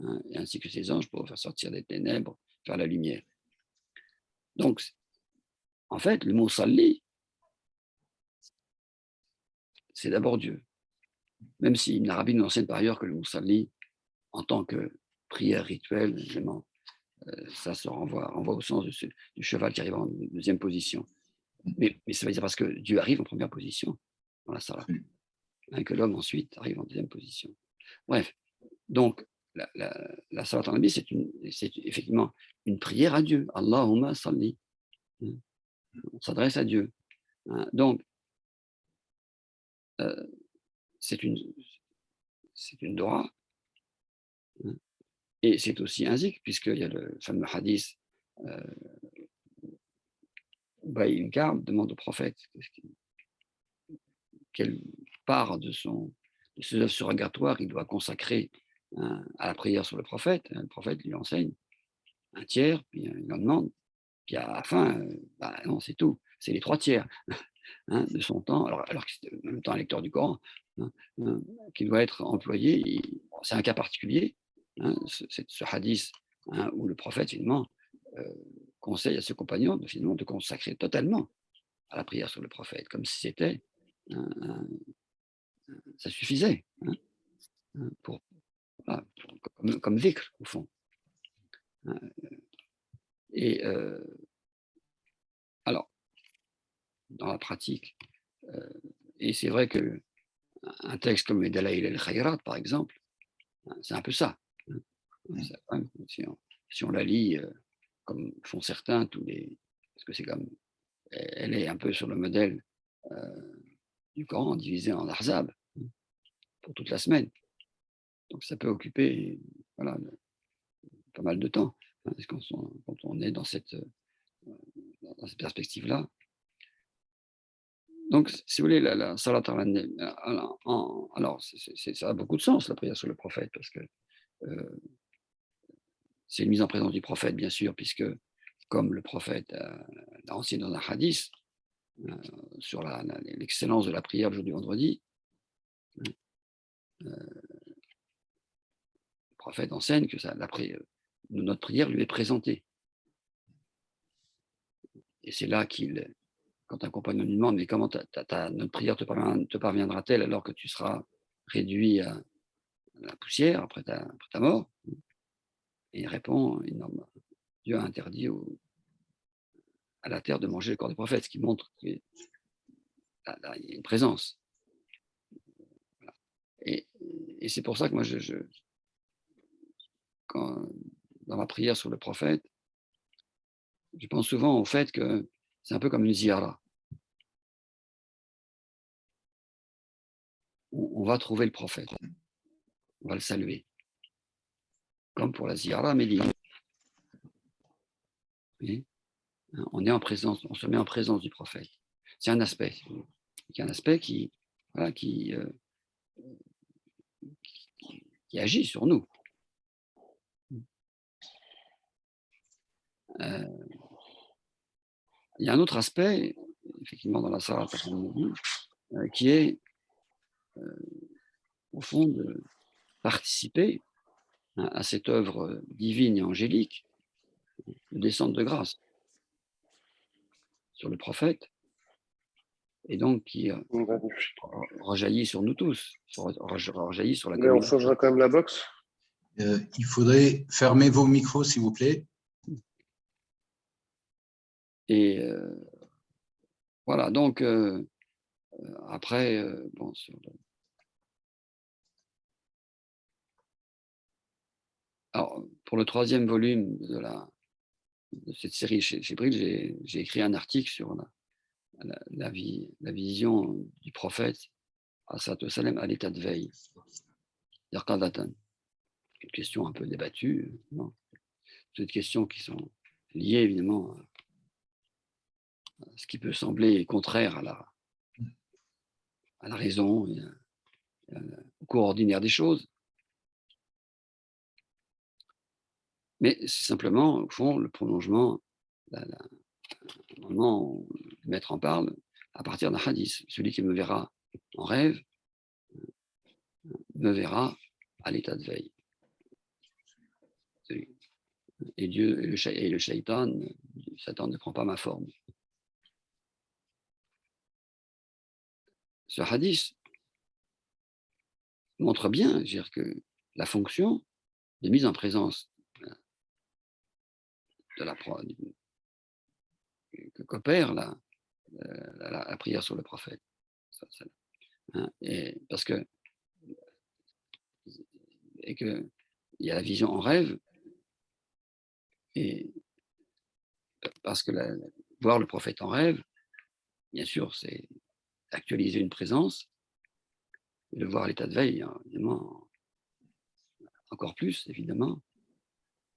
hein, ainsi que ses anges pour vous faire sortir des ténèbres vers la lumière. Donc, en fait, le mot salli, c'est d'abord Dieu. Même si Ibn Arabi nous enseigne par ailleurs que le mot salli, en tant que prière rituelle, évidemment, ça se renvoie au sens du cheval qui arrive en deuxième position. Mais ça veut dire parce que Dieu arrive en première position dans la salat, hein, que l'homme ensuite arrive en deuxième position. Bref, donc la salat al-nabi, c'est effectivement une prière à Dieu. Allahumma salli. On s'adresse à Dieu. Donc, c'est une dora, et c'est aussi un zikr, puisqu'il y a le fameux hadith Ubay ibn Ka'b demande au prophète quelle part de ses œuvres surrogatoires il doit consacrer à la prière sur le prophète. Le prophète lui enseigne un tiers, puis il en demande, puis à la fin, non, c'est tout, c'est les 3 tiers de son temps, alors que c'est en même temps un lecteur du Coran, qui doit être employé. C'est un cas particulier, ce hadith, où le prophète finalement conseille à ses compagnons de consacrer totalement à la prière sur le prophète, comme si c'était ça suffisait, comme dhikr au fond. Et alors, dans la pratique, et c'est vrai que un texte comme les Dalaïl el-Khayrat, par exemple, c'est un peu ça. Si on la lit comme font certains, parce que c'est comme, elle est un peu sur le modèle du Coran, divisé en ahzab pour toute la semaine. Donc ça peut occuper pas mal de temps, quand on est dans cette perspective-là. Donc, si vous voulez, la salat al-nabi, alors ça a beaucoup de sens, la prière sur le prophète, parce que c'est une mise en présence du prophète, bien sûr, puisque comme le prophète l'a enseigné dans un hadith sur l'excellence de la prière le jour du vendredi, le prophète enseigne que notre prière lui est présentée. Et c'est là quand un compagnon lui demande, mais comment notre prière te parviendra-t-elle alors que tu seras réduit à la poussière après ta mort? Et il répond, Dieu a interdit à la terre de manger le corps des prophètes, ce qui montre qu'il y a une présence. Voilà. Et c'est pour ça que moi, dans ma prière sur le prophète, je pense souvent au fait que c'est un peu comme une ziyara. On va trouver le prophète, on va le saluer, comme pour la ziyara à Médine. On se met en présence du prophète. C'est un aspect, qui agit sur nous. Il y a un autre aspect, effectivement, dans la salat al-nabi, qui est, au fond, de participer à cette œuvre divine et angélique de descente de grâce sur le prophète, et donc qui rejaillit sur nous tous, rejaillit sur la Mais on communauté. changera quand même la box. Il faudrait fermer vos micros, s'il vous plaît. Et voilà, donc après, alors, pour le 3e volume de cette série chez Bril, j'ai écrit un article sur la vision du prophète sallam à l'état de veille, Yarqadatan. Une question un peu débattue, toutes questions qui sont liées évidemment à ce qui peut sembler contraire à la raison et au cours ordinaire des choses. Mais c'est simplement, au fond, le prolongement, normalement, le maître en parle à partir d'un hadith. Celui qui me verra en rêve me verra à l'état de veille. Et Dieu et le shaitan, Satan ne prend pas ma forme. Ce hadith montre bien, dire que la fonction de mise en présence qu'opère la prière sur le prophète. Et parce que et qu'il y a la vision en rêve, et parce que voir le prophète en rêve, bien sûr, c'est actualiser une présence, et le voir à l'état de veille, évidemment, encore plus, évidemment,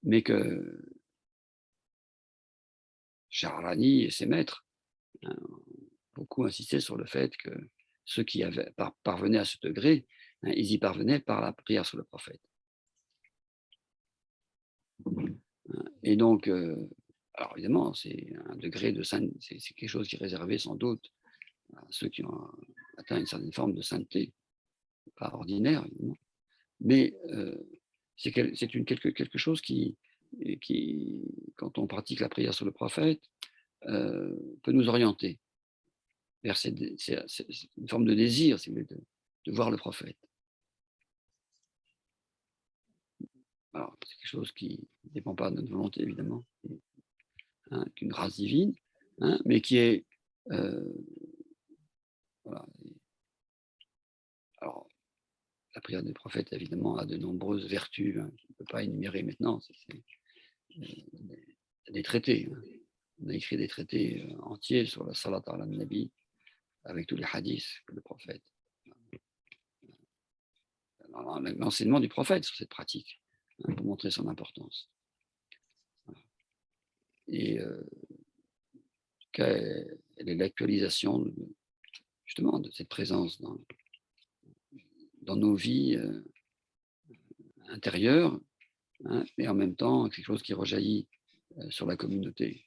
mais que Charlani et ses maîtres ont beaucoup insisté sur le fait que ceux qui parvenaient à ce degré, ils y parvenaient par la prière sur le prophète. Et donc, alors évidemment, c'est un degré de sainteté, c'est quelque chose qui est réservé sans doute à ceux qui ont atteint une certaine forme de sainteté, pas ordinaire, évidemment, mais c'est quelque chose qui, quand on pratique la prière sur le prophète, peut nous orienter vers une forme de désir, si vous voulez, de voir le prophète. Alors, c'est quelque chose qui ne dépend pas de notre volonté, évidemment, qu'une grâce divine, mais qui est... voilà. Alors, la prière du prophète, évidemment, a de nombreuses vertus, je ne peux pas énumérer maintenant, des traités. On a écrit des traités entiers sur la salat ala nabi, avec tous les hadiths que le prophète, l'enseignement du prophète sur cette pratique, pour montrer son importance. Et elle est l'actualisation justement de cette présence dans nos vies intérieures, mais en même temps quelque chose qui rejaillit sur la communauté.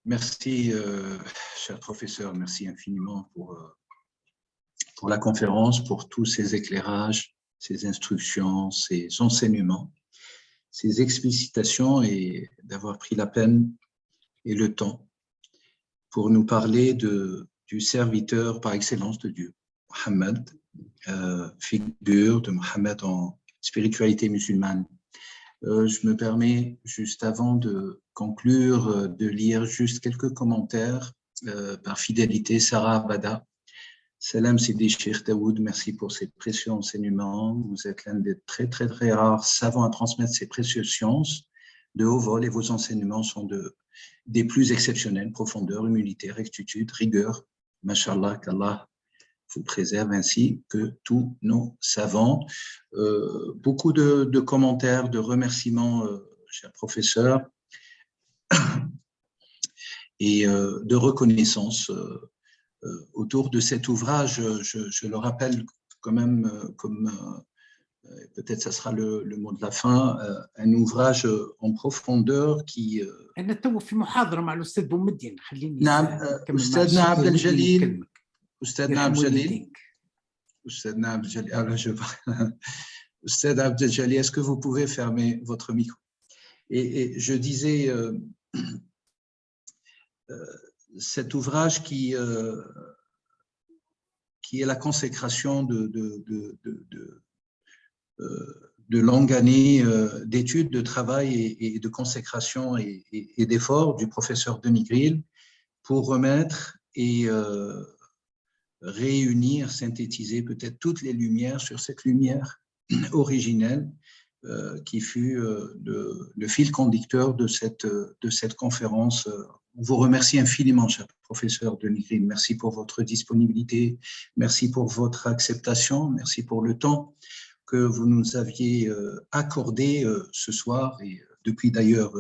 Merci, cher professeur, merci infiniment pour la conférence, pour tous ces éclairages, ces instructions, ces enseignements, ces explicitations, et d'avoir pris la peine et le temps pour nous parler du serviteur par excellence de Dieu, Mohammed, figure de Mohammed en spiritualité musulmane. Je me permets, juste avant de conclure, de lire juste quelques commentaires par fidélité. Sarah Abada. Salam Sidi Cheikh Daoud, merci pour ces précieux enseignements. Vous êtes l'un des très, très, très rares savants à transmettre ces précieuses sciences de haut vol, et vos enseignements sont des plus exceptionnels: profondeur, humilité, rectitude, rigueur. Mashallah, qu'Allah vous préserve ainsi que tous nos savants. Beaucoup de commentaires, de remerciements, cher professeur, et de reconnaissance autour de cet ouvrage. Je le rappelle quand même, comme peut-être ça sera le mot de la fin, un ouvrage en profondeur qui... أنا تو في محاضرة مع الأستاذ بومدين، خليني نعم نكمل مع أستاذنا الشيخ عبد بومدين الجليل. ونكلمك. أستاذنا عبد الجليل. والديك. أستاذنا عبد الجليل. Alors Ustad Abdel Jalil, est-ce que vous pouvez fermer votre micro? Et je disais, cet ouvrage qui est la consécration de longues années d'études, de travail et de consécration et d'efforts du professeur Denis Grill pour remettre et réunir, synthétiser peut-être toutes les lumières sur cette lumière originelle qui fut le fil conducteur de cette conférence. On vous remercie infiniment, cher professeur Denis Grill. Merci pour votre disponibilité, merci pour votre acceptation, merci pour le temps que vous nous aviez accordé ce soir, et depuis d'ailleurs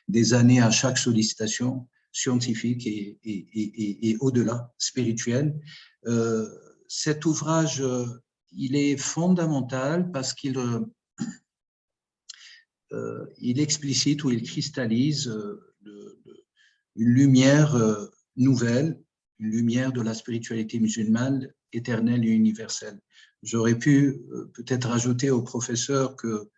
des années à chaque sollicitation scientifique et au-delà, spirituelle. Cet ouvrage, il est fondamental parce qu'il explicite ou il cristallise une lumière nouvelle, une lumière de la spiritualité musulmane éternelle et universelle. J'aurais pu peut-être ajouter au professeur que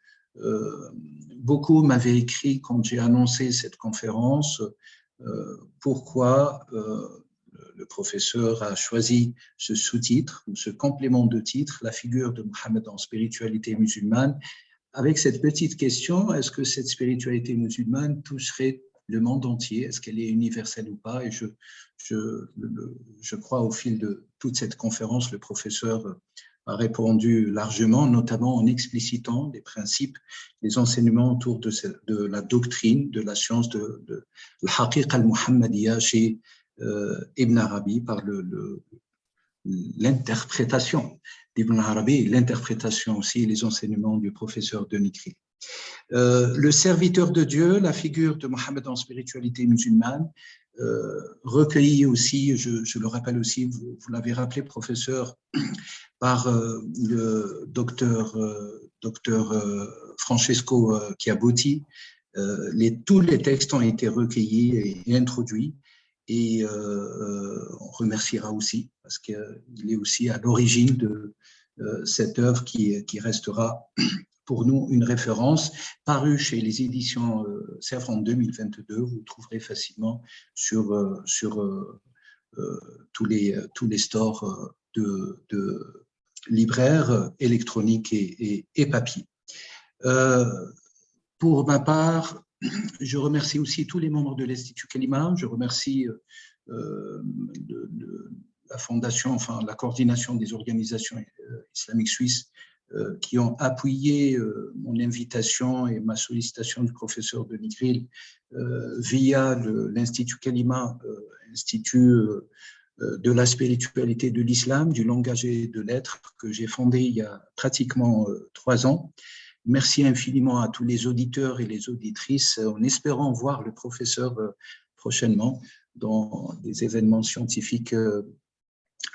beaucoup m'avaient écrit quand j'ai annoncé cette conférence pourquoi le professeur a choisi ce sous-titre ou ce complément de titre, la figure de Mohammed en spiritualité musulmane, avec cette petite question: est-ce que cette spiritualité musulmane toucherait le monde entier. Est-ce qu'elle est universelle ou pas? Et je crois au fil de toute cette conférence, le professeur a répondu largement, notamment en explicitant les principes, les enseignements autour de la doctrine, de la science de l'Haqiqa al-Muhammadiyya chez Ibn Arabi par l'interprétation d'Ibn Arabi, l'interprétation aussi et les enseignements du professeur Denis Krill. Le serviteur de Dieu, la figure de Mohammed en spiritualité musulmane, recueilli aussi, je le rappelle aussi, vous l'avez rappelé, professeur, par le docteur Francesco Chiabotti. Tous les textes ont été recueillis et introduits, et on remerciera aussi parce qu'il est aussi à l'origine de cette œuvre qui restera pour nous une référence, parue chez les éditions Sèvres en 2022. Vous trouverez facilement sur tous les stores de libraires électroniques et papier. Pour ma part, je remercie aussi tous les membres de l'Institut Kalima. Je remercie la fondation, enfin la coordination des organisations islamiques suisses qui ont appuyé mon invitation et ma sollicitation du professeur Denis Krill via l'Institut Kalima, Institut de la spiritualité de l'islam, du langage et de l'être, que j'ai fondé il y a pratiquement 3 ans. Merci infiniment à tous les auditeurs et les auditrices, en espérant voir le professeur prochainement dans des événements scientifiques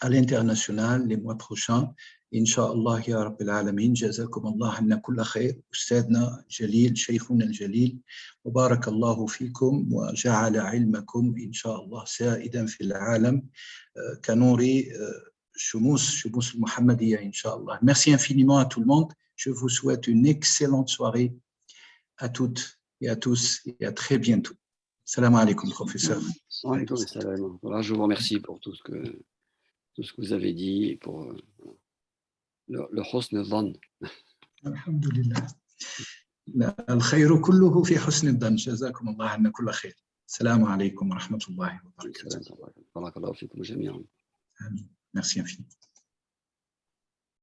à l'international les mois prochains. Inch'Allah ya Rabbil Alamin, jazakum Allah anna kulla khair, Ustadna Jalil, Shaykhuna al-Jalil, wa barakallahu fikum, wa ja'ala ilmakum, Inch'Allah, sa'idan fil alam, kanuri shumus al-Muhammadiyya, Inch'Allah. Merci infiniment à tout le monde. Je vous souhaite une excellente soirée à toutes et à tous, et à très bientôt. Salam alaikum, professeur. Voilà, je vous remercie pour tout ce que vous avez dit et pour le husn dhann. Alhamdulillah. Al-khayru kulluhu fi husn dhann. Jazakum Allah anna kulla khair. Salam alaikum wa rahmatullahi wa barakatuh. Barakallahu fikum jami'an. Merci infiniment.